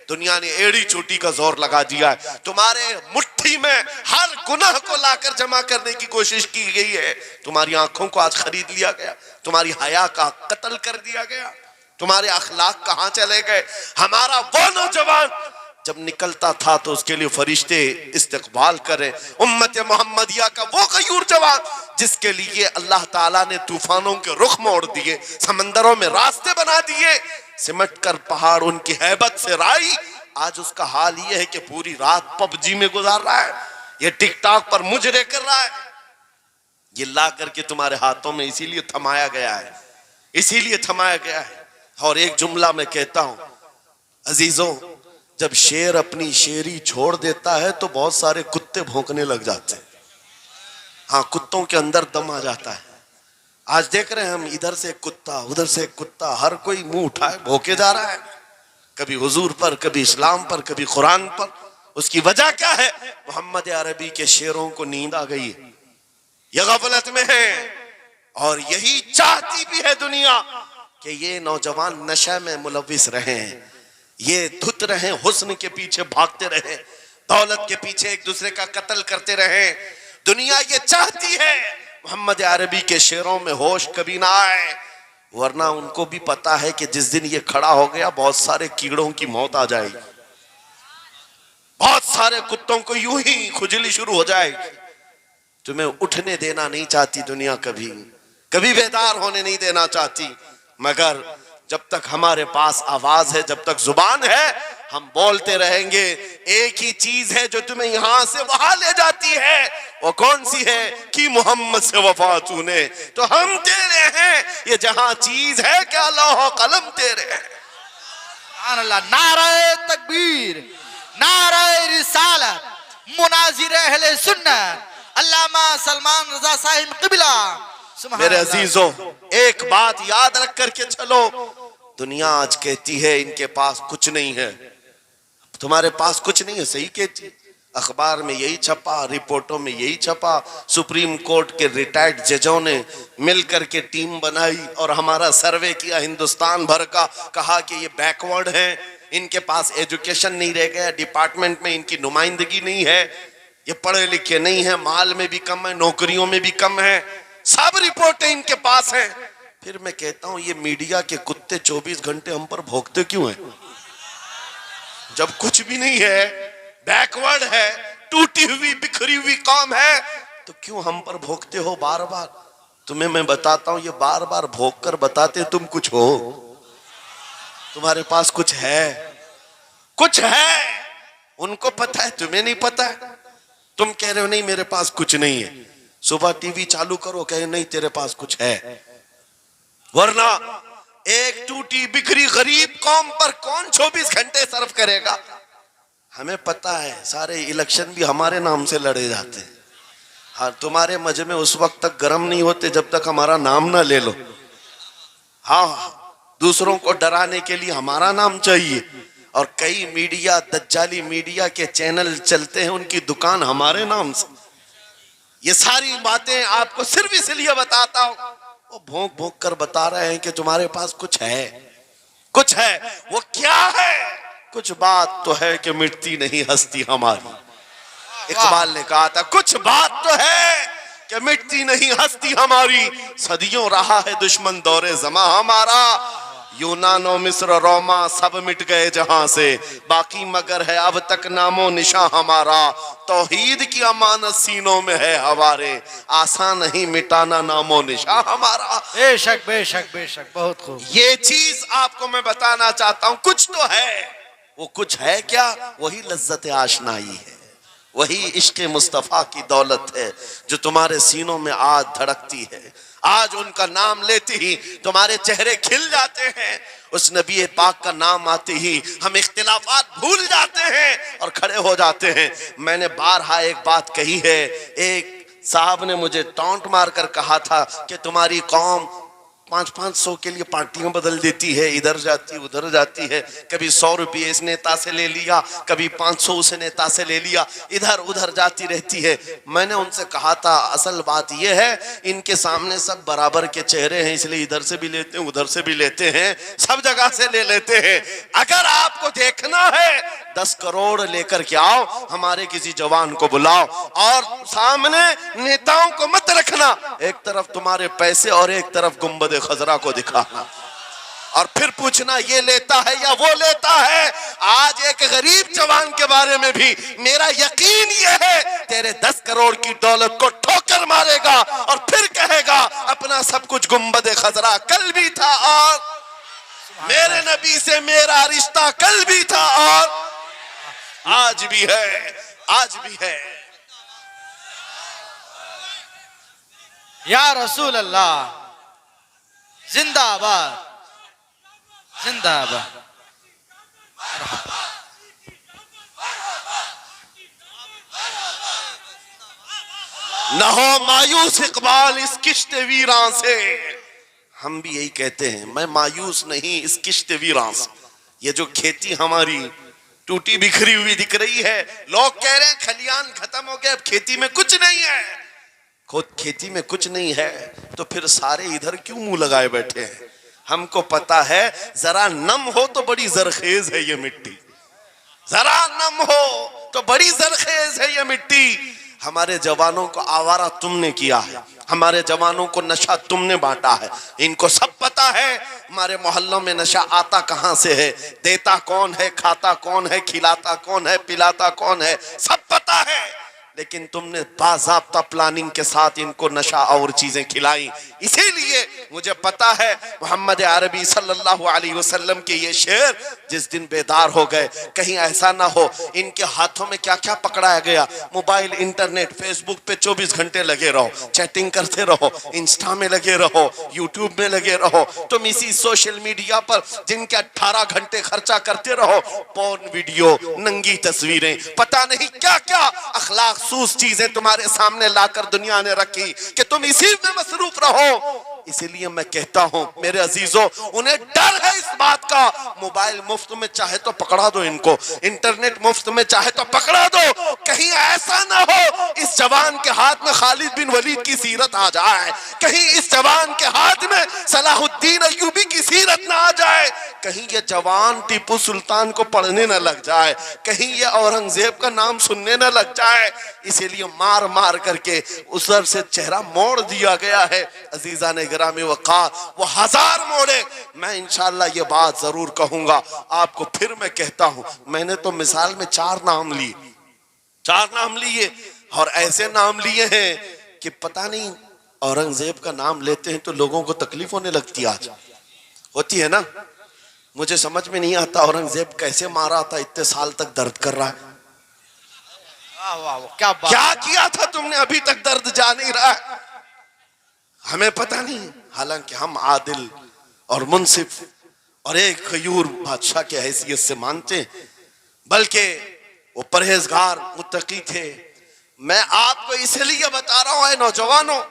دنیا نے ایڑی چوٹی کا زور لگا دیا ہے. تمہارے مٹھی میں ہر گناہ کو لا کر جمع کرنے کی کوشش کی گئی ہے. تمہاری آنکھوں کو آج خرید لیا گیا، تمہاری حیا کا قتل کر دیا گیا، تمہارے اخلاق کہاں چلے گئے. ہمارا وہ نوجوان جب نکلتا تھا تو اس کے لیے فرشتے استقبال کرے. امت محمدیہ کا وہ غیور جوان جس کے لیے اللہ تعالیٰ نے طوفانوں کے رخ موڑ دیے، سمندروں میں راستے بنا دیے، سمٹ کر پہاڑ ان کی ہیبت سے رائی. آج اس کا حال یہ ہے کہ پوری رات پب جی میں گزار رہا ہے، یہ ٹک ٹاک پر مجرے کر رہا ہے. یہ لا کر کے تمہارے ہاتھوں میں اسی لیے تھمایا گیا ہے، اسی لیے تھمایا گیا ہے۔ اور ایک جملہ میں کہتا ہوں عزیزوں، جب شیر اپنی شیری چھوڑ دیتا ہے تو بہت سارے کتے بھونکنے لگ جاتے ہیں۔ ہاں، کتوں کے اندر دم آ جاتا ہے۔ آج دیکھ رہے ہیں ہم، ادھر سے ایک کتا، ادھر سے ایک کتا، ہر کوئی منہ اٹھائے بھوکے جا رہا ہے، کبھی حضور پر، کبھی اسلام پر، کبھی قرآن پر۔ اس کی وجہ کیا ہے؟ محمد عربی کے شعروں کو نیند آ گئی ہے، یہ غفلت میں ہے، اور یہی چاہتی بھی ہے دنیا کہ یہ نوجوان نشہ میں ملوث رہیں، یہ دھت رہیں، حسن کے پیچھے بھاگتے رہیں، دولت کے پیچھے ایک دوسرے کا قتل کرتے رہیں۔ دنیا یہ چاہتی ہے محمد عربی کے شعروں میں ہوش کبھی نہ آئے، ورنہ ان کو بھی پتا ہے کہ جس دن یہ کھڑا ہو گیا بہت سارے کیڑوں کی موت آ جائے گی، بہت سارے کتوں کو یوں ہی کھجلی شروع ہو جائے گی۔ تمہیں اٹھنے دینا نہیں چاہتی دنیا، کبھی کبھی بیدار ہونے نہیں دینا چاہتی، مگر جب تک ہمارے پاس آواز ہے، جب تک زبان ہے، ہم بولتے رہیں گے۔ ایک ہی چیز ہے جو تمہیں یہاں سے وہاں لے جاتی ہے، وہ کون سی ہے؟ کہ محمد سے وفا تو نے، تو ہم تیرے ہیں، یہ جہاں چیز ہے کیا لوح و قلم تیرے ہیں۔ سبحان اللہ، نعرہ تکبیر، نعرہ رسالت، مناظر اہل سنت، علامہ سلمان رضا صاحب قبلہ۔ سبحان میرے اللہ۔ عزیزوں، ایک بات یاد رکھ کر کے چلو، دنیا آج کہتی ہے ان کے پاس کچھ نہیں ہے، تمہارے پاس کچھ نہیں ہے، صحیح کہتی، اخبار میں یہی چھپا، رپورٹوں میں یہی چھپا، سپریم کورٹ کے ریٹائرڈ ججوں نے مل کر کے ٹیم بنائی اور ہمارا سروے کیا ہندوستان بھر کا، کہا کہ یہ بیکورڈ ہیں، ان کے پاس ایجوکیشن نہیں رہ گیا، ڈپارٹمنٹ میں ان کی نمائندگی نہیں ہے، یہ پڑھے لکھے نہیں ہیں، مال میں بھی کم ہے، نوکریوں میں بھی کم ہے، سب رپورٹیں ان کے پاس ہیں۔ پھر میں کہتا ہوں یہ میڈیا کے کتے 24 گھنٹے ہم پر بھوکتے کیوں ہیں؟ جب کچھ بھی نہیں ہے، بیکورڈ ہے، ٹوٹی ہوئی بکھری ہوئی قوم ہے، تو کیوں ہم پر بھوکتے ہو بار بار؟ تمہیں میں بتاتا ہوں، یہ بار بار بھوک کر بتاتے تم کچھ ہو، تمہارے پاس کچھ ہے، کچھ ہے، ان کو پتہ ہے، تمہیں نہیں پتہ ہے۔ تم کہہ رہے ہو نہیں میرے پاس کچھ نہیں ہے، صبح ٹی وی چالو کرو، کہے نہیں تیرے پاس کچھ ہے، ورنہ ایک ٹوٹی بکھری غریب قوم پر کون 24 گھنٹے صرف کرے گا؟ ہمیں پتہ ہے، سارے الیکشن بھی ہمارے نام سے لڑے جاتے ہیں۔ ہاں، تمہارے مجمع اس وقت تک گرم نہیں ہوتے جب تک ہمارا نام نہ لے لو۔ ہاں، دوسروں کو ڈرانے کے لیے ہمارا نام چاہیے، اور کئی میڈیا، دجالی میڈیا کے چینل چلتے ہیں، ان کی دکان ہمارے نام سے۔ یہ ساری باتیں آپ کو صرف اس لیے بتاتا ہوں، وہ بھونک بھونک کر بتا رہے ہیں کہ تمہارے پاس کچھ ہے، کچھ ہے، وہ کیا ہے؟ کچھ بات تو ہے کہ مٹتی نہیں ہستی ہماری۔ اقبال نے کہا تھا کچھ بات تو ہے کہ مٹتی نہیں ہستی ہماری، صدیوں رہا ہے دشمن دور زماں ہمارا، یونان و مصر و روما سب مٹ گئے جہاں سے، باقی مگر ہے اب تک نام و نشاں ہمارا، توحید کی امانت سینوں میں ہے ہمارے، آسان نہیں مٹانا نام و نشاں ہمارا۔ بے شک بے شک بے شک، بہت خوب۔ یہ چیز آپ کو میں بتانا چاہتا ہوں، کچھ تو ہے، وہ کچھ ہے کیا؟ وہی لذت آشنائی ہے، وہی عشق مصطفیٰ کی دولت ہے جو تمہارے سینوں میں آج دھڑکتی ہے۔ آج ان کا نام لیتے ہی تمہارے چہرے کھل جاتے ہیں، اس نبی پاک کا نام آتے ہی ہم اختلافات بھول جاتے ہیں اور کھڑے ہو جاتے ہیں۔ میں نے بارہا ایک بات کہی ہے، ایک صاحب نے مجھے ٹونٹ مار کر کہا تھا کہ تمہاری قوم 500 کے لیے پارٹیاں بدل دیتی ہے، ادھر جاتی ادھر جاتی ہے، کبھی 100 روپے اس نیتا سے لے لیا، کبھی 500 اس نیتا سے لے لیا، ادھر ادھر جاتی رہتی ہے۔ میں نے ان سے کہا تھا اصل بات یہ ہے ان کے سامنے سب برابر کے چہرے ہیں، اس لیے ادھر سے بھی لیتے ہیں ادھر سے بھی لیتے ہیں، سب جگہ سے لے لیتے ہیں۔ اگر آپ کو دیکھنا ہے 10 کروڑ لے کر کے آؤ، ہمارے کسی جوان کو بلاؤ، اور سامنے نیتاؤں کو مت رکھنا، ایک طرف تمہارے پیسے اور ایک طرف گنبد خضرا کو دکھانا، اور پھر پوچھنا یہ لیتا ہے یا وہ لیتا ہے۔ آج ایک غریب جوان کے بارے میں بھی میرا یقین یہ ہے تیرے 10 کروڑ کی دولت کو ٹھوکر مارے گا اور پھر کہے گا اپنا سب کچھ گنبد خضرا کل بھی تھا، اور میرے نبی سے میرا رشتہ کل بھی تھا اور آج بھی ہے، آج بھی ہے۔ یا رسول اللہ زندہ آباد زندہ آباد. نہ ہو مایوس اقبال اس کشت ویراں سے. ہم بھی یہی کہتے ہیں میں مایوس نہیں اس کشت ویراں سے. یہ جو کھیتی ہماری ٹوٹی بکھری ہوئی دکھ رہی ہے, لوگ کہہ رہے ہیں کھلیان ختم ہو گئے, اب کھیتی میں کچھ نہیں ہے. خود کھیتی میں کچھ نہیں ہے تو پھر سارے ادھر کیوں منہ لگائے بیٹھے ہیں؟ ہم کو پتا ہے ذرا نم ہو تو بڑی زرخیز ہے یہ مٹی, ذرا نم ہو تو بڑی زرخیز ہے یہ مٹی. ہمارے جوانوں کو آوارہ تم نے کیا ہے, ہمارے جوانوں کو نشہ تم نے بانٹا ہے. ان کو سب پتا ہے ہمارے محلوں میں نشہ آتا کہاں سے ہے, دیتا کون ہے, کھاتا کون ہے, کھلاتا کون ہے, پلاتا کون ہے, سب پتا ہے. لیکن تم نے باضابطہ پلاننگ کے ساتھ ان کو نشہ اور چیزیں کھلائیں. اسی لیے مجھے پتا ہے محمد عربی صلی اللہ علیہ وسلم کے یہ شعر جس دن بیدار ہو گئے, کہیں ایسا نہ ہو ان کے ہاتھوں میں کیا کیا پکڑایا گیا. موبائل, انٹرنیٹ, فیس بک پہ 24 گھنٹے لگے رہو, چیٹنگ کرتے رہو, انسٹا میں لگے رہو, یوٹیوب میں لگے رہو. تم اسی سوشل میڈیا پر جن کے 18 گھنٹے خرچہ کرتے رہو, پورن ویڈیو, ننگی تصویریں, پتہ نہیں کیا کیا اخلاق سوز چیزیں تمہارے سامنے لا کر دنیا نے رکھی کہ تم اسی میں مصروف رہو. اسی لیے میں کہتا ہوں میرے عزیزوں, انہیں ڈر ہے اس بات کا. موبائل مفت میں چاہے تو پکڑا دو ان کو, انٹرنیٹ مفت میں چاہے تو پکڑا دو, کہیں ایسا نہ ہو اس جوان کے ہاتھ میں خالد بن ولید کی سیرت آ جائے, کہیں اس جوان کے ہاتھ میں صلاح الدین ایوبی کی سیرت نہ آ جائے, کہیں یہ جوان ٹیپو سلطان کو پڑھنے نہ لگ جائے, کہیں یہ اورنگزیب کا نام سننے نہ لگ جائے. اسی لیے مار مار کر کے اس طرف سے چہرہ موڑ دیا گیا ہے. عزیزان گرامی وقار, وہ 1000 موڑے. میں انشاءاللہ یہ بات ضرور کہوں گا آپ کو. پھر میں کہتا ہوں میں نے تو مثال میں 4 نام لیے, 4 نام لیے, اور ایسے نام لیے ہیں کہ پتہ نہیں اورنگزیب کا نام لیتے ہیں تو لوگوں کو تکلیف ہونے لگتی, آج ہوتی ہے نا. مجھے سمجھ میں نہیں آتا اورنگزیب کیسے مارا تھا, اتنے سال تک درد کر رہا ہے. کیا کیا تھا تم نے, ابھی تک درد جا نہیں رہا ہے. ہمیں پتہ نہیں, حالانکہ ہم عادل اور منصف اور ایک غیور بادشاہ کے حیثیت سے مانتے ہیں, بلکہ وہ پرہیزگار متقی تھے. میں آپ کو اس لیے بتا رہا ہوں اے نوجوانوں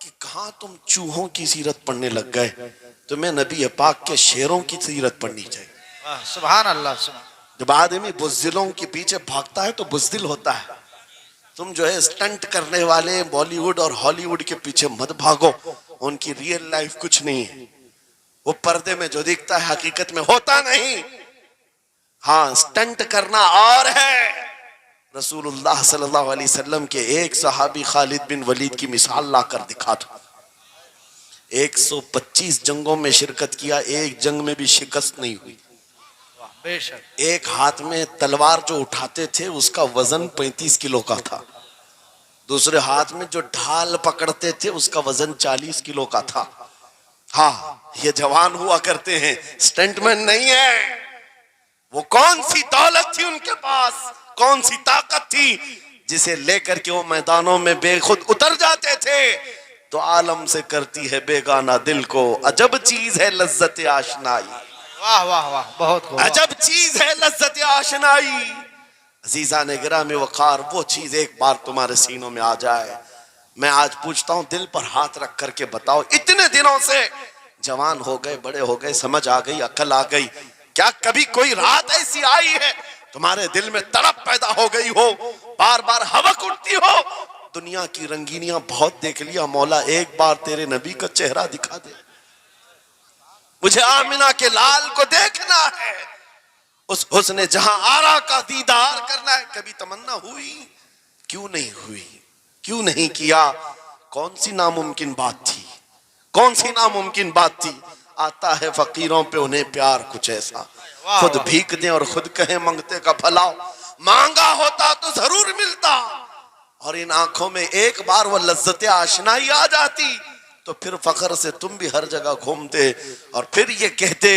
کہ کہاں تم چوہوں کی سیرت پڑھنے لگ گئے, تمہیں نبی پاک کے شیروں کی سیرت پڑھنی چاہیے. سبحان اللہ. جب آدمی بزدلوں کے پیچھے بھاگتا ہے تو بزدل ہوتا ہے. تم جو ہے سٹنٹ کرنے والے بالی ووڈ اور ہالی ووڈ کے پیچھے مت بھاگو, ان کی ریئل لائف کچھ نہیں ہے. وہ پردے میں جو دکھتا ہے حقیقت میں ہوتا نہیں. ہاں سٹنٹ کرنا اور ہے. رسول اللہ صلی اللہ علیہ وسلم کے ایک صحابی خالد بن ولید کی مثال لا کر دکھا دو. 125 جنگوں میں شرکت کیا, ایک جنگ میں بھی شکست نہیں ہوئی. بے شک. ایک ہاتھ میں تلوار جو اٹھاتے تھے اس کا وزن 35 کلو کا تھا, دوسرے ہاتھ میں جو ڈھال پکڑتے تھے اس کا وزن 40 کلو کا تھا. ہاں یہ جوان ہوا کرتے ہیں, سٹنٹ مین نہیں ہے. وہ کون سی دولت تھی ان کے پاس, کون سی طاقت تھی جسے لے کر کے وہ میدانوں میں بے خود اتر جاتے تھے. تو عالم سے کرتی ہے بیگانہ دل کو عجب چیز ہے لذت آشنائی. واہ واہ واہ, بہت خوب. عجب چیز ہے لذت آشنائی. عزیزان گرامی وقار, وہ چیز ایک بار تمہارے سینوں میں آ جائے. میں آج پوچھتا ہوں دل پر ہاتھ رکھ کر کے بتاؤ, اتنے دنوں سے جوان ہو گئے, بڑے ہو گئے, سمجھ آ گئی, عقل آ گئی, کیا کبھی کوئی رات ایسی آئی ہے تمہارے دل میں تڑپ پیدا ہو گئی ہو, بار بار حوق اٹھتی ہو, دنیا کی رنگینیاں بہت دیکھ لیا, مولا ایک بار تیرے نبی کا چہرہ دکھا دے, مجھے آمنہ کے لال کو دیکھنا ہے, اس حسن جہاں آرا کا دیدار کرنا ہے. کبھی تمنا ہوئی, کیوں نہیں ہوئی, کیوں نہیں کیا؟ کون سی ناممکن بات تھی, کون سی ناممکن بات تھی؟ آتا ہے فقیروں پہ انہیں پیار کچھ ایسا, خود بھیک دیں اور خود کہیں منگتے کا بھلا, مانگا ہوتا تو ضرور ملتا, اور ان آنکھوں میں ایک بار وہ لذت آشنائی آ جاتی تو پھر فخر سے تم بھی ہر جگہ گھومتے, اور پھر یہ کہتے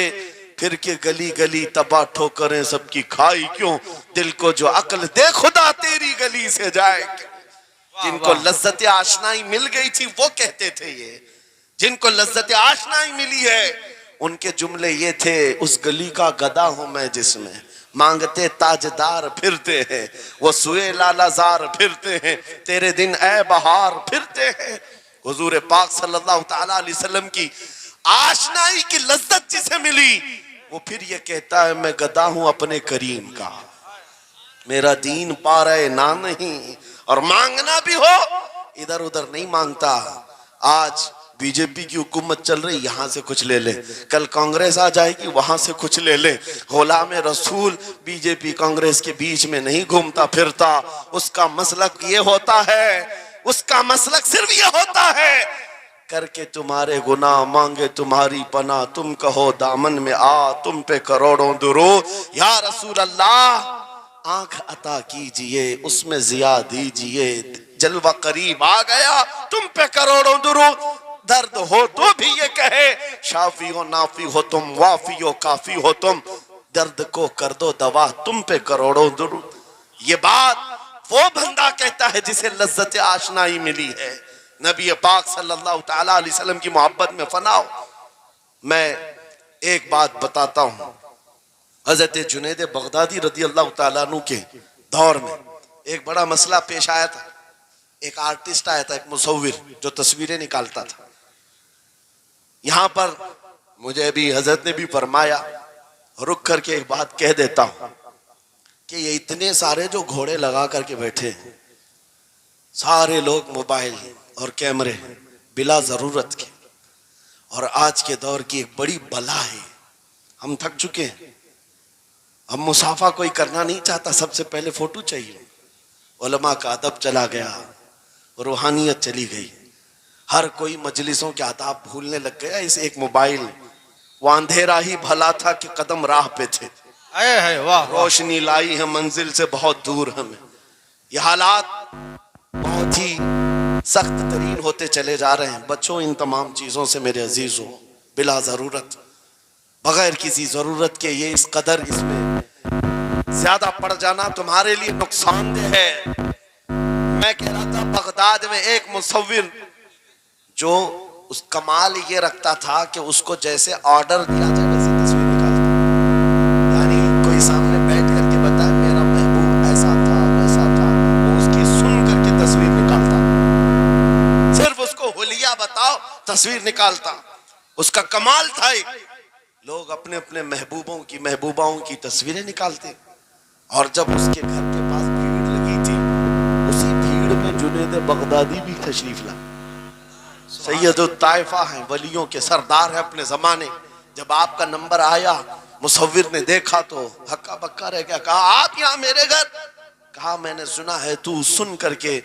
پھر کہ گلی گلی تباہ ٹھوکریں سب کی کھائی کیوں, دل کو جو عقل دے خدا تیری گلی سے جائے کیوں. جن کو لذت آشنائی مل گئی تھی وہ کہتے تھے یہ. جن کو لذت آشنائی ملی ہے ان کے جملے یہ تھے: اس گلی کا گدا ہوں میں جس میں مانگتے تاجدار پھرتے ہیں، وہ سوئے لالا زار پھرتے ہیں، تیرے دن اے بہار پھرتے ہیں. حضور پاک صلی اللہ تعالیٰ علیہ وسلم کی آشنائی کی لذت جسے ملی وہ پھر یہ کہتا ہے میں گدا ہوں اپنے کریم کا، میرا دین پا رہے نہ نہیں، اور مانگنا بھی ہو ادھر ادھر نہیں مانگتا. آج بی جے پی کی حکومت چل رہی، یہاں سے کچھ لے لے، کل کانگریس آ جائے گی وہاں سے کچھ لے لے. غلام رسول بی جے پی کانگریس کے بیچ میں نہیں گھومتا پھرتا، اس کا مسلک یہ ہوتا ہے، اس کا مسلک صرف یہ ہوتا ہے کر کے تمہارے گناہ مانگے تمہاری پناہ، تم کہو دامن میں آ تم پہ کروڑوں درود. یا رسول اللہ آنکھ عطا کیجئے اس میں ضیاء دیجئے، جلوہ قریب آ گیا تم پہ کروڑوں درود. درد ہو تو بھی یہ کہے شافی ہو نافی ہو تم، وافی ہو کافی ہو تم، درد کو کر دو دوا تم پہ کروڑوں درود. یہ بات وہ بندہ کہتا ہے جسے لذت آشنائی ملی ہے. نبی پاک صلی اللہ تعالیٰ علیہ وسلم کی محبت میں فنا ہو. میں ایک بات بتاتا ہوں، حضرت جنید بغدادی رضی اللہ تعالیٰ عنہ کے دور میں ایک بڑا مسئلہ پیش آیا تھا. ایک آرٹسٹ آیا تھا، ایک مصور جو تصویریں نکالتا تھا. یہاں پر مجھے بھی حضرت نے بھی فرمایا، رک کر کے ایک بات کہہ دیتا ہوں کہ یہ اتنے سارے جو گھوڑے لگا کر کے بیٹھے ہیں، سارے لوگ موبائل اور کیمرے بلا ضرورت کے، اور آج کے دور کی ایک بڑی بلا ہے. ہم تھک چکے ہیں، اب مصافحہ کوئی کرنا نہیں چاہتا، سب سے پہلے فوٹو چاہیے. علماء کا ادب چلا گیا، روحانیت چلی گئی، ہر کوئی مجلسوں کے آداب بھولنے لگ گیا. اس ایک موبائل، وہ اندھیرا ہی بھلا تھا کہ قدم راہ پہ تھے، روشنی لائی ہے منزل سے بہت دور ہمیں. یہ حالات بہت ہی سخت ترین ہوتے چلے جا رہے ہیں. بچوں ان تمام چیزوں سے میرے عزیزوں، بلا ضرورت، بغیر کسی ضرورت کے یہ اس قدر اس میں زیادہ پڑ جانا تمہارے لیے نقصان دہ ہے. میں کہہ رہا تھا بغداد میں ایک مصور جو اس کمال یہ رکھتا تھا کہ اس کو جیسے آرڈر دیا جائے ویسے تصویر نکالتا. یعنی کوئی سامنے بیٹھ کر کے بتائے میرا محبوب ایسا تھا ویسا تھا، وہ اس کی سن کر کے تصویر نکالتا. صرف اس کو حلیہ بتاؤ تصویر نکالتا. اس کا کمال تھا. لوگ اپنے اپنے محبوبوں کی محبوباؤں کی تصویریں نکالتے، اور جب اس کے گھر کے پاس بھیڑ لگی تھی اسی بھیڑ میں جنید بغدادی بھی تشریف لا. سید الطائفہ ہیں، ولیوں کے سردار ہیں اپنے زمانے. جب آپ کا نمبر آیا مصور نے دیکھا تو ہکا بکا رہ گیا. کہا آپ یہاں میرے گھر؟ کہا میں نے سنا ہے تو سن کر کے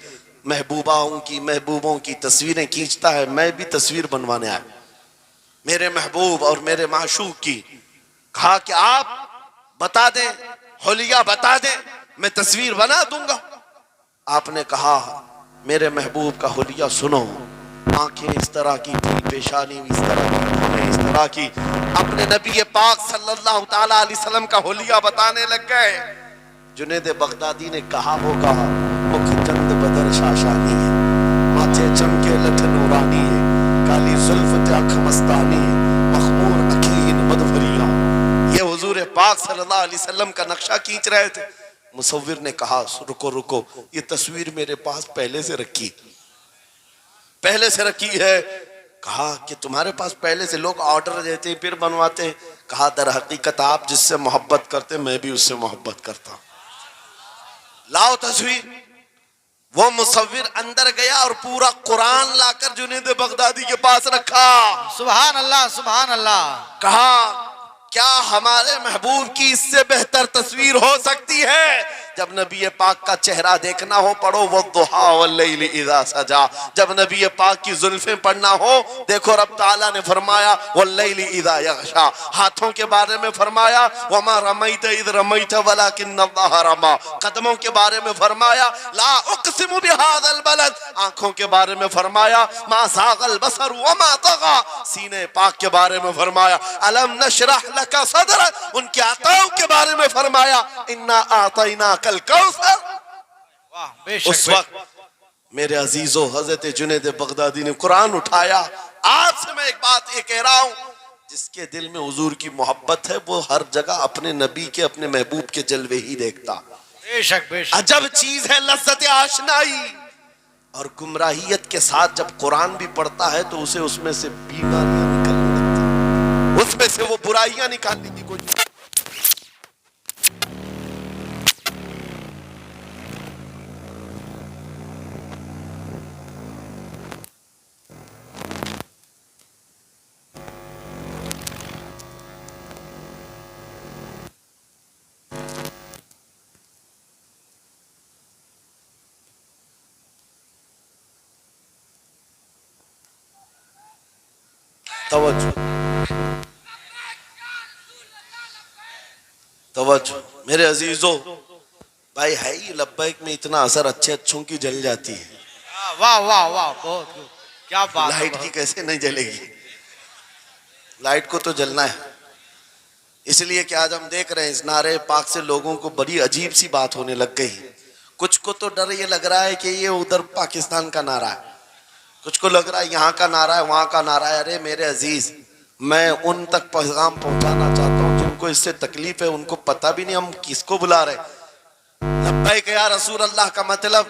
محبوبوں کی تصویریں کھینچتا ہے، میں بھی تصویر بنوانے آیا میرے محبوب اور میرے معشوق کی. کہا کہ آپ بتا دیں، حلیہ بتا دیں، میں تصویر بنا دوں گا. آپ نے کہا میرے محبوب کا حلیہ سنو. آنکھیں اس طرح کی تھی، پیشانی اس طرح کی، اس طرح کی. اپنے نبی پاک صلی اللہ تعالیٰ علیہ وسلم کا حلیہ بتانے لگ گئے. جنید بغدادی نے کہا ہوگا مکھ چند بدر شاشانی ہے، ماتھے چمکے لٹھ نورانی ہے، کالی زلف اکھ مستانی، مخمور اکھین مدفریاں. یہ حضور پاک صلی اللہ علیہ وسلم کا نقشہ کھینچ رہے تھے. مصور نے کہا رکو، یہ تصویر میرے پاس پہلے سے رکھی ہے. کہا کہ تمہارے پاس پہلے سے لوگ آرڈر دیتے پھر بنواتے. کہا در حقیقت آپ جس سے محبت کرتے میں بھی اس سے محبت کرتا ہوں. لاؤ تصویر. وہ مصور اندر گیا اور پورا قرآن لا کر جنید بغدادی کے پاس رکھا. سبحان اللہ سبحان اللہ. کہا کیا ہمارے محبوب کی اس سے بہتر تصویر ہو سکتی ہے؟ جب نبی پاک کا چہرہ دیکھنا ہو پڑھو والضحیٰ واللیل اذا سجا. جب نبی پاک کی زلفیں پڑھنا ہو دیکھو رب تعالیٰ نے فرمایا واللیل اذا یغشا. ہاتھوں کے بارے میں فرمایا وما رمیت اذ رمیت ولکن اللہ رما. قدموں کے بارے میں فرمایا لا اقسم بہذا البلد. آنکھوں کے بارے میں فرمایا ما زاغ البصر وما طغى. سینے پاک کے بارے میں فرمایا الم نشرح لک صدرک. ان کے عطاؤں کے بارے میں فرمایا انا اعطیناک الکوثر. اس وقت میرے عزیزو حضرت جنید بغدادی نے قرآن اٹھایا. آپ سے میں ایک بات یہ کہہ رہا ہوں, جس کے دل میں حضور کی محبت ہے وہ ہر جگہ اپنے نبی کے, اپنے محبوب کے جلوے ہی دیکھتا. بے شک بے شک. عجب چیز ہے لذت آشنائی. اور گمراہیت کے ساتھ جب قرآن بھی پڑھتا ہے تو اسے اس میں سے بیماریاں نکلنے لگتی, اس میں سے وہ برائیاں نکالنے کی کوشش. توجہ میرے عزیزو, بھائی ہے ہی لبیک میں اتنا اثر اچھے اچھوں کی جل جاتی ہے, واہ واہ واہ, بہت خوب, کیا بات ہے. لائٹ کی کیسے نہیں جلے گی؟ لائٹ کو تو جلنا ہے. اس لیے کہ آج ہم دیکھ رہے ہیں اس نعرے پاک سے لوگوں کو بڑی عجیب سی بات ہونے لگ گئی. کچھ کو تو ڈر یہ لگ رہا ہے کہ یہ ادھر پاکستان کا نعرہ ہے, کچھ کو لگ رہا ہے یہاں کا نعرہ ہے وہاں کا نعرہ ہے. ارے میرے عزیز, میں ان تک پیغام پہنچانا چاہتا ہوں جن کو اس سے تکلیف ہے, ان کو پتہ بھی نہیں ہم کس کو بلا رہے ہیں. لبیک یا رسول اللہ کا مطلب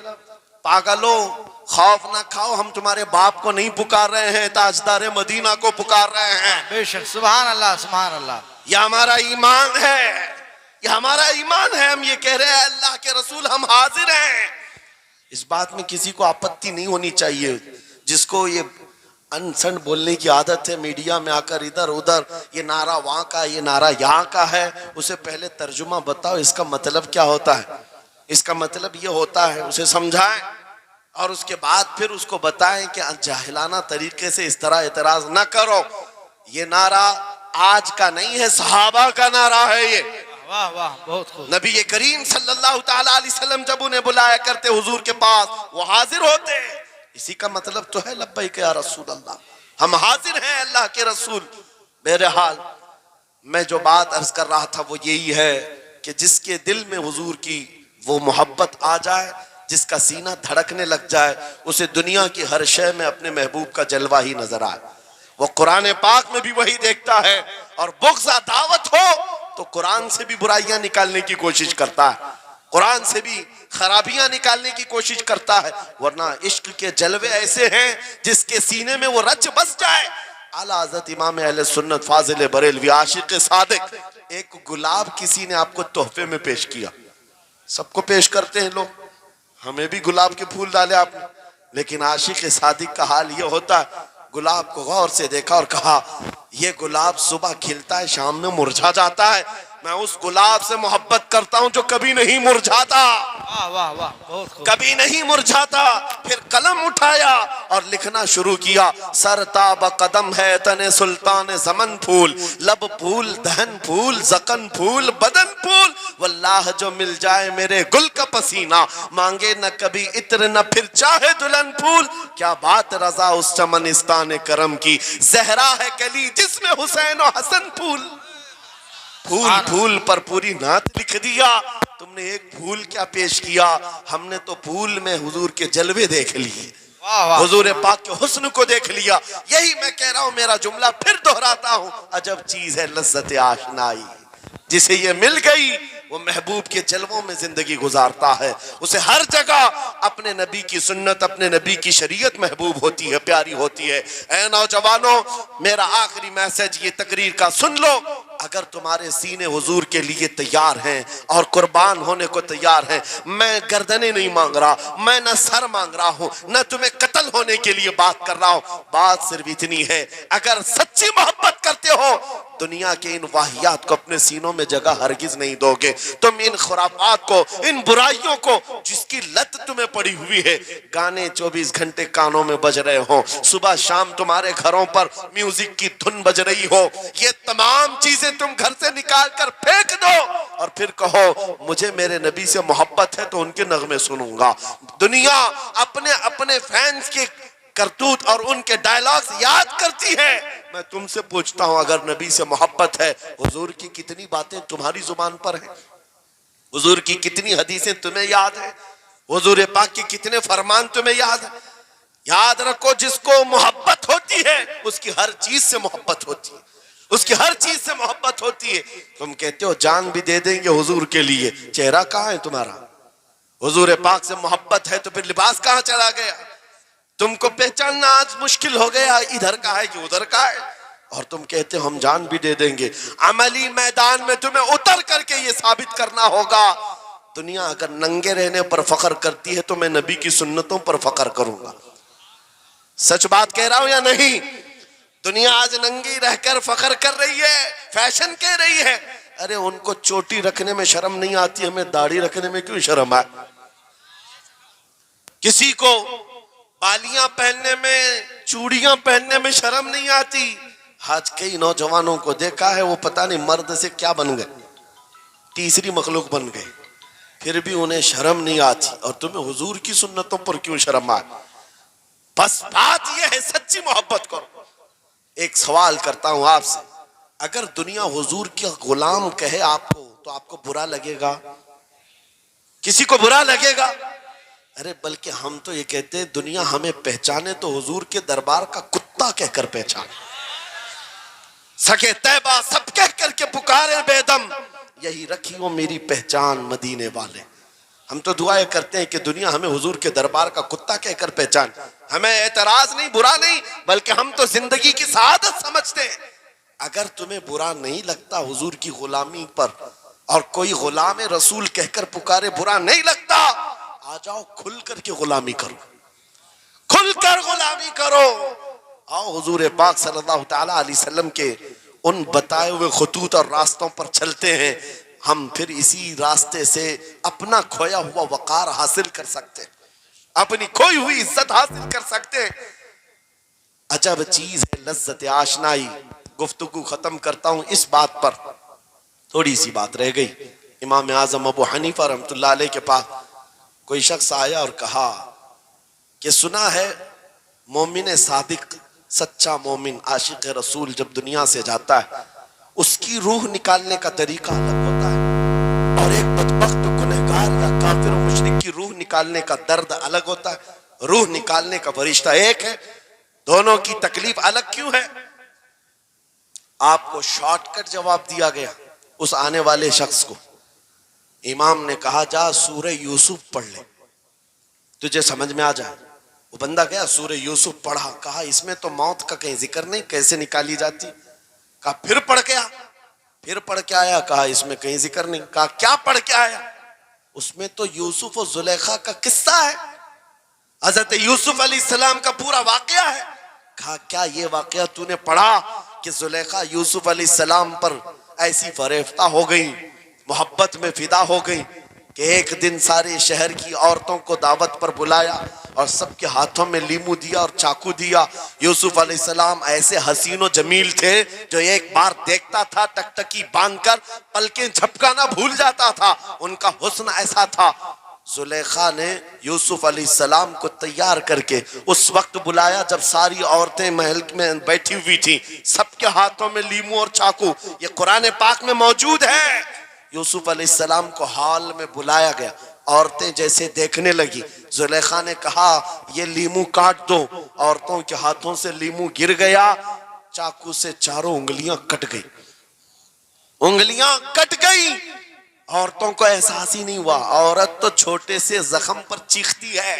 پاگلو خوف نہ کھاؤ, ہم تمہارے باپ کو نہیں پکار رہے ہیں, تاجدار مدینہ کو پکار رہے ہیں. بے شک, سبحان اللہ سبحان اللہ. یہ ہمارا ایمان ہے, یہ ہمارا ایمان ہے. ہم یہ کہہ رہے ہیں اللہ کے رسول ہم حاضر ہیں. اس بات میں کسی کو آپتی نہیں ہونی چاہیے. جس کو یہ انسن بولنے کی عادت ہے میڈیا میں آ کر ادھر ادھر, یہ نعرہ وہاں کا, یہ نعرہ یہاں کا ہے, اسے پہلے ترجمہ بتاؤ اس کا مطلب کیا ہوتا ہے. اس کا مطلب یہ ہوتا ہے, اسے سمجھائیں اور اس کے بعد پھر اس کو بتائیں کہ جاہلانہ طریقے سے اس طرح اعتراض نہ کرو. یہ نعرہ آج کا نہیں ہے, صحابہ کا نعرہ ہے. یہ واہ واہ, بہت خوب. نبی کریم صلی اللہ تعالی علیہ وسلم جب انہیں بلایا کرتے حضور کے پاس, وہ حاضر ہوتے. اسی کا مطلب تو ہے لبیک یا رسول اللہ, ہم حاضر ہیں اللہ کے رسول. بہرحال میں جو بات عرض کر رہا تھا وہ یہی ہے کہ جس کے دل میں حضور کی وہ محبت آ جائے, جس کا سینہ دھڑکنے لگ جائے, اسے دنیا کی ہر شے میں اپنے محبوب کا جلوہ ہی نظر آئے. وہ قرآن پاک میں بھی وہی دیکھتا ہے, اور بغض دعوت ہو تو قرآن سے بھی برائیاں نکالنے کی کوشش کرتا ہے, قرآن سے بھی خرابیاں نکالنے کی کوشش کرتا ہے. ورنہ عشق کے جلوے ایسے ہیں جس کے سینے میں وہ رچ بس جائے. اعلیٰ حضرت امام اہل سنت فاضل بریلوی عاشق صادق, ایک گلاب کسی نے آپ کو تحفے میں پیش کیا. سب کو پیش کرتے ہیں لوگ, ہمیں بھی گلاب کے پھول ڈالے آپ نے, لیکن عاشق صادق کا حال یہ ہوتا ہے, گلاب کو غور سے دیکھا اور کہا یہ گلاب صبح کھلتا ہے شام میں مرجھا جاتا ہے, میں اس گلاب سے محبت کرتا ہوں جو کبھی نہیں مرجھاتا, واہ واہ واہ, بہت خوب. کبھی نہیں مرجھاتا. پھر قلم اٹھایا اور لکھنا شروع کیا. سر تاب قدم ہے تن سلطان زمن پھول, لب پھول دہن پھول زقن پھول بدن پھول, واللہ جو مل جائے میرے گل کا پسینہ, مانگے نہ کبھی عطر نہ پھر چاہے دلہن پھول. کیا بات رضا اس چمنستان کرم کی, زہرا ہے کلی جس میں حسین و حسن پھول. پھول پھول پر پوری نعت لکھ دیا. تم نے ایک پھول کیا پیش کیا, ہم نے تو پھول میں حضور کے جلوے دیکھ لیے, حضور پاک کے حسن کو دیکھ لیا. یہی میں کہہ رہا ہوں, میرا جملہ پھر دہراتا ہوں, عجب چیز ہے لذت آشنائی. جسے یہ مل گئی وہ محبوب کے جلووں میں زندگی گزارتا ہے, اسے ہر جگہ اپنے نبی کی سنت, اپنے نبی کی شریعت محبوب ہوتی ہے, پیاری ہوتی ہے. اے نوجوانوں, میرا آخری میسج یہ تقریر کا سن لو. اگر تمہارے سینے حضور کے لیے تیار ہیں اور قربان ہونے کو تیار ہیں, میں گردنیں نہیں مانگ رہا, میں نہ سر مانگ رہا ہوں, نہ تمہیں قتل ہونے کے لیے بات کر رہا ہوں. بات صرف اتنی ہے, اگر سچی محبت کرتے ہو دنیا کے ان واہیات کو اپنے سینوں میں جگہ ہرگز نہیں دو گے. تم ان خرافات کو, ان برائیوں کو جس کی لت تمہیں پڑی ہوئی ہے, گانے 24 گھنٹے کانوں میں بج رہے ہوں, صبح شام تمہارے گھروں پر میوزک کی دھن بج رہی ہو, یہ تمام چیزیں تم گھر سے نکال کر پھینک دو اور پھر کہو مجھے میرے نبی سے محبت ہے تو ان کے نغمے سنوں گا. دنیا اپنے اپنے فینس کے کرتوت اور ان کے ڈائلاگز یاد کرتی ہے. میں تم سے پوچھتا ہوں, اگر نبی سے محبت ہے, حضور کی کتنی باتیں تمہاری زبان پر ہیں, حضور کی کتنی حدیثیں تمہیں یاد ہیں, حضور پاک کے کتنے فرمان تمہیں یاد ہے؟ یاد رکھو جس کو محبت ہوتی ہے اس کی ہر چیز سے محبت ہوتی ہے، اس کی ہر چیز سے محبت ہوتی ہے۔ تم کہتے ہو جان بھی دے دیں گے حضور کے لیے، چہرہ کہاں ہے تمہارا؟ حضور پاک سے محبت ہے تو پھر لباس کہاں چلا گیا؟ تم کو پہچاننا آج مشکل ہو گیا، ادھر کا ہے کہ ادھر کا ہے، اور تم کہتے ہو ہم جان بھی دے دیں گے۔ عملی میدان میں تمہیں اتر کر کے یہ ثابت کرنا ہوگا۔ دنیا اگر ننگے رہنے پر فخر کرتی ہے تو میں نبی کی سنتوں پر فخر کروں گا۔ سچ بات کہہ رہا ہوں یا نہیں؟ دنیا آج ننگی رہ کر فخر کر رہی ہے، فیشن کہہ رہی ہے۔ ارے ان کو چوٹی رکھنے میں شرم نہیں آتی، ہمیں داڑھی رکھنے میں کیوں شرم ہے؟ کسی کو بالیاں پہننے میں، چوڑیاں پہننے میں شرم نہیں آتی۔ آج کئی نوجوانوں کو دیکھا ہے وہ پتہ نہیں مرد سے کیا بن گئے، تیسری مخلوق بن گئے، پھر بھی انہیں شرم نہیں آتی، اور تمہیں حضور کی سنتوں پر کیوں شرم آئے؟ بس بات یہ ہے سچی محبت کرو۔ ایک سوال کرتا ہوں آپ سے، اگر دنیا حضور کا غلام کہے آپ کو تو آپ کو برا لگے گا؟ کسی کو برا لگے گا؟ ارے بلکہ ہم تو یہ کہتے ہیں دنیا ہمیں پہچانے تو حضور کے دربار کا کتا کہہ کر پہچانے، سکے طیبہ سب کہہ کر کے پکارے بے دم، یہی رکھی ہو میری پہچان مدینے والے۔ ہم تو دعائیں کرتے ہیں کہ دنیا ہمیں حضور کے دربار کا کتا کہہ کر پہچان۔ ہمیں اعتراض نہیں، برا نہیں، بلکہ ہم تو زندگی کی سعادت سمجھتے ہیں۔ اگر تمہیں برا نہیں لگتا حضور کی غلامی پر، اور کوئی غلام رسول کہہ کر پکارے برا نہیں لگتا، آ جاؤ کھل کر کے غلامی کرو، کھل کر غلامی کرو۔ آؤ حضور پاک صلی اللہ تعالیٰ علیہ وسلم کے ان بتائے ہوئے خطوط اور راستوں پر چلتے ہیں، ہم پھر اسی راستے سے اپنا کھویا ہوا وقار حاصل کر سکتے ہیں، اپنی کھوئی ہوئی عزت حاصل کر سکتے ہیں۔ عجب چیز ہے لذت آشنائی۔ گفتگو ختم کرتا ہوں اس بات پر، تھوڑی سی بات رہ گئی۔ امام اعظم ابو حنیفہ رحمۃ اللہ علیہ کے پاس کوئی شخص آیا اور کہا کہ سنا ہے مومن صادق، سچا مومن عاشق رسول جب دنیا سے جاتا ہے اس کی روح نکالنے کا طریقہ الگ ہوتا ہے، اور ایک بدبخت گنہگار یا کافر و مشرک کی روح نکالنے کا درد الگ ہوتا ہے۔ روح نکالنے کا فرشتہ ایک ہے، دونوں کی تکلیف الگ کیوں ہے؟ آپ کو شارٹ کٹ جواب دیا گیا اس آنے والے شخص کو۔ امام نے کہا جا سورہ یوسف پڑھ لے تجھے سمجھ میں آ جائے۔ وہ بندہ گیا سورہ یوسف پڑھا، کہا اس میں تو موت کا کہیں ذکر نہیں، کیسے نکالی جاتی؟ کہا پھر پڑھ کے آ، پھر پڑھ کے آیا، کہا اس میں کہیں ذکر نہیں۔ کہا کیا پڑھ کے آیا؟ اس میں تو یوسف و زلیخا کا قصہ ہے، حضرت یوسف علیہ السلام کا پورا واقعہ ہے۔ کہا کیا یہ واقعہ تو نے پڑھا کہ زلیخا یوسف علیہ السلام پر ایسی فریفتہ ہو گئی، محبت میں فدا ہو گئی کہ ایک دن سارے شہر کی عورتوں کو دعوت پر بلایا اور سب کے ہاتھوں میں لیمو دیا اور چاقو دیا۔ یوسف علیہ السلام ایسے حسین و جمیل تھے جو ایک بار دیکھتا تھا ٹکٹکی باندھ کر پلکیں جھپکانا بھول جاتا تھا، ان کا حسن ایسا تھا۔ زلیخا نے یوسف علیہ السلام کو تیار کر کے اس وقت بلایا جب ساری عورتیں محل میں بیٹھی ہوئی تھیں، سب کے ہاتھوں میں لیمو اور چاقو، یہ قرآن پاک میں موجود ہے۔ یوسف علیہ السلام کو ہال میں بلایا گیا، عورتیں جیسے دیکھنے لگی، زلیخا نے کہا یہ لیمو کاٹ دو، عورتوں کے ہاتھوں سے لیمو گر گیا، چاقو سے چاروں انگلیاں کٹ گئی، انگلیاں کٹ گئی۔ عورتوں کو احساس ہی نہیں ہوا، عورت تو چھوٹے سے زخم پر چیختی ہے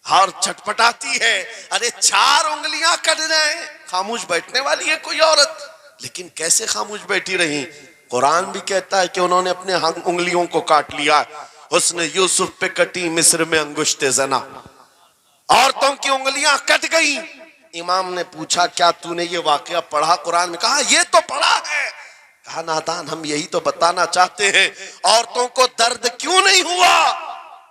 اور چھٹپٹاتی ہے، ارے 4 انگلیاں کٹ جائیں، خاموش بیٹھنے والی ہے کوئی عورت؟ لیکن کیسے خاموش بیٹھی رہی؟ قرآن بھی کہتا ہے کہ انہوں نے اپنے انگلیوں کو کاٹ لیا۔ حسن یوسف پہ کٹی مصر میں انگشت زنا، عورتوں کی انگلیاں کٹ گئی۔ امام نے پوچھا کیا تو نے یہ واقعہ پڑھا قرآن میں؟ کہا یہ تو پڑھا ہے۔ کہا نادان ہم یہی تو بتانا چاہتے ہیں، عورتوں کو درد کیوں نہیں ہوا؟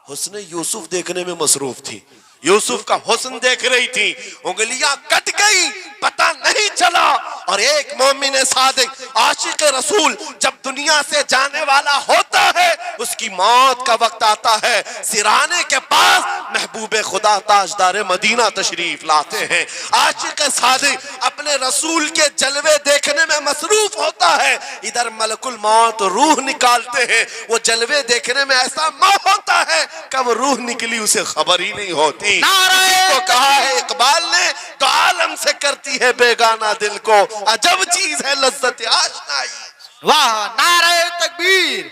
حسن یوسف دیکھنے میں مصروف تھی، یوسف کا حسن دیکھ رہی تھی، انگلیاں کٹ گئی، پتہ نہیں چلا۔ اور ایک مومن صادق عاشق رسول جب دنیا سے جانے والا ہوتا ہے اس کی موت کا وقت آتا ہے، سرانے کے پاس محبوب خدا تاجدار مدینہ تشریف لاتے ہیں۔ عاشق صادق اپنے رسول کے جلوے دیکھنے میں مصروف ہوتا ہے، ادھر ملک الموت روح نکالتے ہیں، وہ جلوے دیکھنے میں ایسا موہ ہوتا ہے کب روح نکلی اسے خبر ہی نہیں ہوتی۔ اسی کو کہا ہے اقبال نے، تو عالم سے کرتی ہے بیگانہ دل کو، عجب چیز ہے لذت آشنائی۔ واہ، نعرہ تکبیر،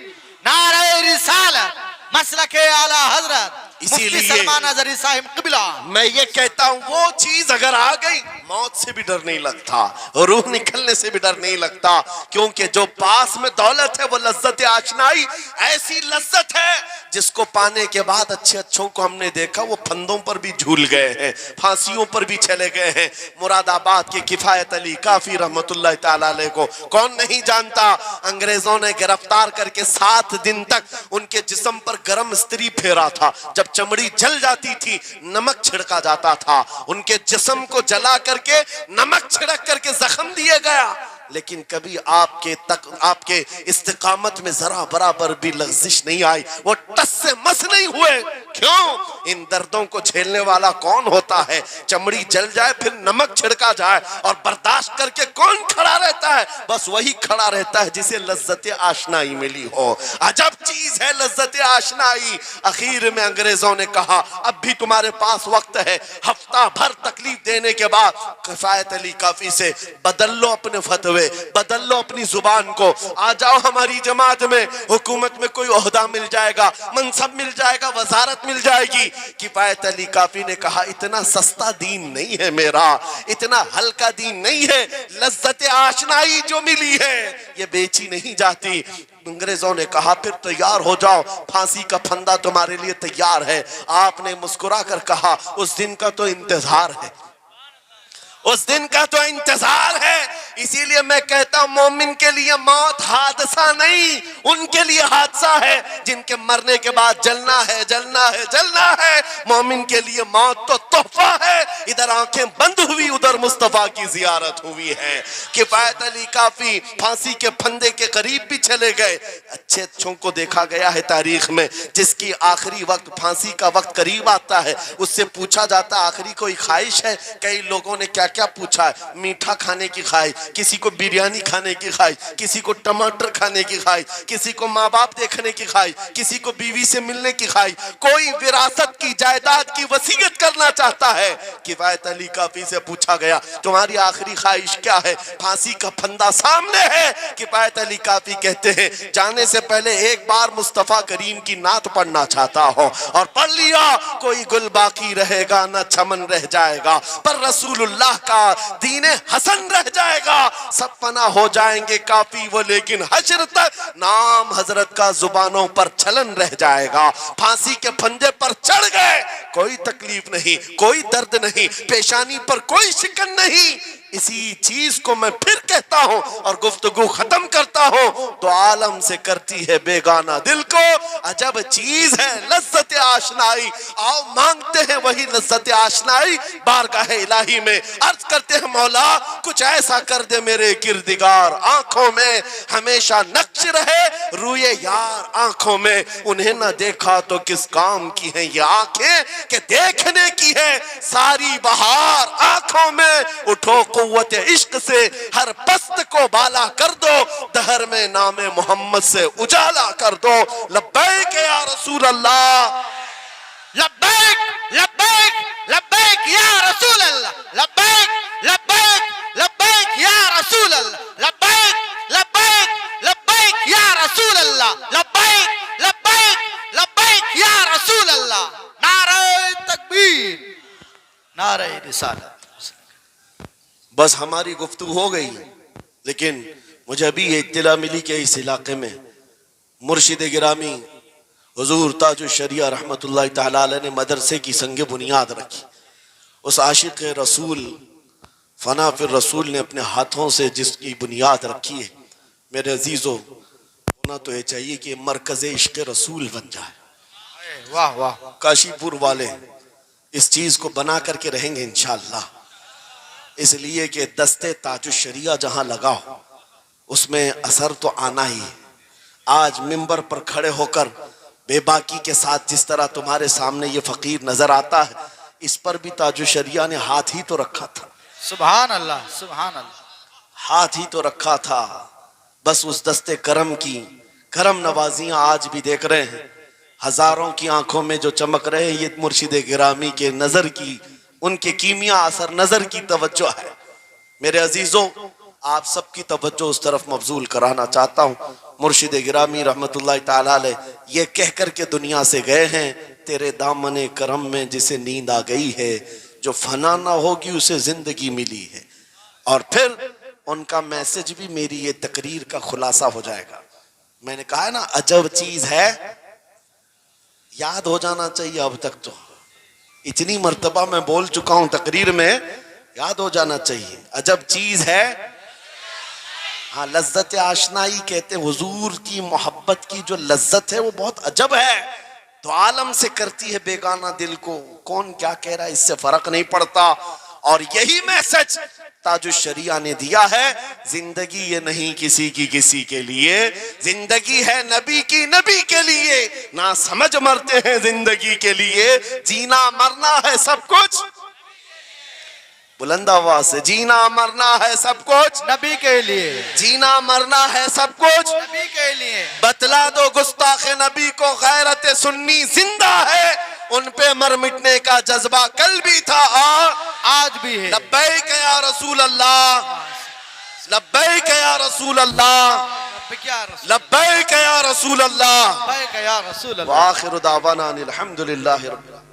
نعرہ رسالت، مسلک اعلیٰ حضرت اسی مفتی لیے سلمان اظہری صاحب قبلہ۔ میں یہ کہتا ہوں وہ چیز اگر آ گئی موت سے بھی ڈر نہیں لگتا، روح نکلنے سے بھی ڈر نہیں لگتا، کیونکہ جو پاس میں دولت ہے وہ لذت آشنائی ایسی لذت ہے جس کو پانے کے بعد اچھے اچھوں کو ہم نے دیکھا وہ پھندوں پر بھی جھول گئے ہیں، پھانسیوں پر بھی چلے گئے ہیں۔ مراد آباد کے کفایت علی کافی رحمت اللہ تعالیٰ علیہ کو کون نہیں جانتا، انگریزوں نے گرفتار کر کے 7 دن تک ان کے جسم پر گرم استری پھیرا تھا، جب چمڑی جل جاتی تھی نمک چھڑکا جاتا تھا، ان کے جسم کو جلا کر کے نمک چھڑک کر کے زخم دیے گیا، لیکن کبھی آپ کے استقامت میں ذرا برابر بھی لغزش نہیں آئی، وہ ٹس سے مس نہیں ہوئے۔ کیوں؟ ان دردوں کو جھیلنے والا کون ہوتا ہے؟ چمڑی جل جائے پھر نمک چھڑکا جائے اور برداشت کر کے کون کھڑا رہتا ہے؟ بس وہی کھڑا رہتا ہے جسے لذت آشنائی ملی ہو۔ عجب چیز ہے لذت آشنائی۔ اخیر میں انگریزوں نے کہا اب بھی تمہارے پاس وقت ہے، ہفتہ بھر تکلیف دینے کے بعد کفایت علی کافی سے بدل لو اپنے فتوے، بدل لو اپنی زبان کو، آ جاؤ ہماری جماعت میں، حکومت میں کوئی عہدہ مل جائے گا، منصب مل جائے گا، وزارت مل جائے گی۔ کفایت علی کافی نے کہا اتنا سستا دین نہیں ہے میرا، اتنا ہلکا دین نہیں ہے، لذت آشنائی جو ملی ہے یہ بیچی نہیں جاتی۔ انگریزوں نے کہا پھر تیار ہو جاؤ، پھانسی کا پھندا تمہارے لیے تیار ہے۔ آپ نے مسکرا کر کہا اس دن کا تو انتظار ہے، اس دن کا تو انتظار ہے۔ اسی لیے میں کہتا ہوں مومن کے لیے موت حادثہ نہیں، ان کے لیے حادثہ ہے جن کے مرنے کے بعد جلنا ہے، جلنا ہے، جلنا ہے۔ مومن کے لیے موت تو تحفہ ہے، ادھر آنکھیں بند ہوئی ادھر مصطفیٰ کی زیارت ہوئی ہے۔ کفایت علی کافی پھانسی کے پھندے کے قریب بھی چلے گئے۔ اچھے اچھوں کو دیکھا گیا ہے تاریخ میں، جس کی آخری وقت پھانسی کا وقت قریب آتا ہے اس سے پوچھا جاتا آخری کوئی خواہش ہے؟ کئی لوگوں نے کیا کیا پوچھا ہے، میٹھا کھانے کی خواہش، کسی کو بریانی کھانے کی خواہش، کسی کو ٹماٹر کھانے کی خواہش، کسی کو ماں باپ دیکھنے کی خواہش، کسی کو بیوی سے ملنے کی خواہش، کوئی وراثت کی جائیداد کی وصیت کرنا چاہتا ہے۔ کفایت علی کافی سے پوچھا گیا تمہاری آخری خواہش کیا ہے؟ پھانسی کا پھندا سامنے ہے۔ کفایت علی کافی کہتے ہیں جانے سے پہلے ایک بار مصطفیٰ کریم کی نعت پڑھنا چاہتا ہوں، اور پڑھ لیا کوئی گل باقی رہے گا نہ چمن رہ جائے گا، پر رسول اللہ کا دین حسن رہ جائے گا۔ سب فنا ہو جائیں گے کافی وہ لیکن حشر تک نام حضرت کا زبانوں پر چلن رہ جائے گا۔ پھانسی کے پھندے پر چڑھ گئے، کوئی تکلیف نہیں، کوئی درد نہیں، پیشانی پر کوئی شکن نہیں۔ اسی چیز کو میں پھر کہتا ہوں اور گفتگو ختم کرتا ہوں، تو عالم سے کرتی ہے بیگانہ دل کو، عجب چیز ہے لذت آشنائی۔ آؤ مانگتے ہیں وہی لذت آشنائی بارگاہ الہی میں، عرض کرتے ہیں مولا کچھ ایسا کر دے میرے کردگار، آنکھوں میں ہمیشہ نقش رہے روئے یار آنکھوں میں، انہیں نہ دیکھا تو کس کام کی ہیں یہ آنکھیں کہ دیکھنے کی ہے ساری بہار آنکھوں میں۔ اٹھو قوت عشق سے ہر پست کو بالا کر دو، دہر میں نام محمد سے اجالا کر دو۔ لبیک یا رسول اللہ، لبیک لبیک لبیک یا رسول اللہ، لبیک لبیک لبیک یا رسول اللہ، لبیک لبیک لبیک یا رسول اللہ، لبیک لبیک لبیک یا رسول اللہ۔ نعرہ تکبیر، نعرہ رسالت۔ بس ہماری گفتگو ہو گئی، لیکن مجھے ابھی یہ اطلاع ملی کہ اس علاقے میں مرشد گرامی حضور تاج الشریعہ رحمت اللہ تعالیٰ علیہ نے مدرسے کی سنگ بنیاد رکھی۔ اس عاشق رسول فنا فی الرسول نے اپنے ہاتھوں سے جس کی بنیاد رکھی ہے، میرے عزیزو ہونا تو یہ چاہیے کہ مرکز عشق رسول بن جائے۔ واہ واہ، کاشی پور والے اس چیز کو بنا کر کے رہیں گے انشاءاللہ، اس لیے کہ دستے تاج الشریعہ جہاں لگا ہو اس میں اثر تو آنا ہی ہے۔ آج منبر پر کھڑے ہو کر بے باکی کے ساتھ جس طرح تمہارے سامنے یہ فقیر نظر آتا ہے، اس پر بھی تاج الشریعہ نے ہاتھ ہی تو رکھا تھا، سبحان اللہ سبحان اللہ. ہاتھ ہی تو رکھا تھا. بس اس دستے کرم کی کرم نوازیاں آج بھی دیکھ رہے ہیں. ہزاروں کی آنکھوں میں جو چمک رہے ہیں، یہ مرشد گرامی کے نظر کی، ان کے کیمیا اثر نظر کی توجہ ہے. میرے عزیزوں، آپ سب کی توجہ اس طرف مبذول کرانا چاہتا ہوں. مرشد گرامی رحمت اللہ تعالی علیہ یہ کہہ کر کے دنیا سے گئے ہیں، تیرے دامن کرم میں جسے نیند آ گئی ہے، جو فنا نہ ہوگی اسے زندگی ملی ہے. اور پھر ان کا میسج بھی میری یہ تقریر کا خلاصہ ہو جائے گا. میں نے کہا ہے نا عجب چیز ہے، یاد ہو جانا چاہیے. اب تک تو اتنی مرتبہ میں بول چکا ہوں تقریر میں، یاد ہو جانا چاہیے. عجب چیز ہے، ہاں لذت آشنائی کہتے ہیں. حضور کی محبت کی جو لذت ہے وہ بہت عجب ہے، تو عالم سے کرتی ہے بیگانہ دل کو. کون کیا کہہ رہا ہے اس سے فرق نہیں پڑتا. اور یہی میسج تاج الشریعہ نے دیا ہے. زندگی یہ نہیں کسی کی کسی کے لیے، زندگی ہے نبی کی نبی کے لیے. نہ سمجھ مرتے ہیں زندگی کے لیے، جینا مرنا ہے سب کچھ. بلند آواز سے، جینا مرنا ہے سب کچھ نبی کے لیے، جینا مرنا ہے سب کچھ نبی کے لیے. بتلا دو گستاخ نبی کو غیرت سنی زندہ ہے، ان پہ مر مٹنے کا جذبہ کل بھی تھا اور آج بھی ہے. لبیک یا رسول اللہ، لبیک یا رسول اللہ، لبیک یا رسول لبیک یا رسول اللہ. لبیک یا رسول اللہ. وآخر دعوانا ان الحمدللہ رب العالمین.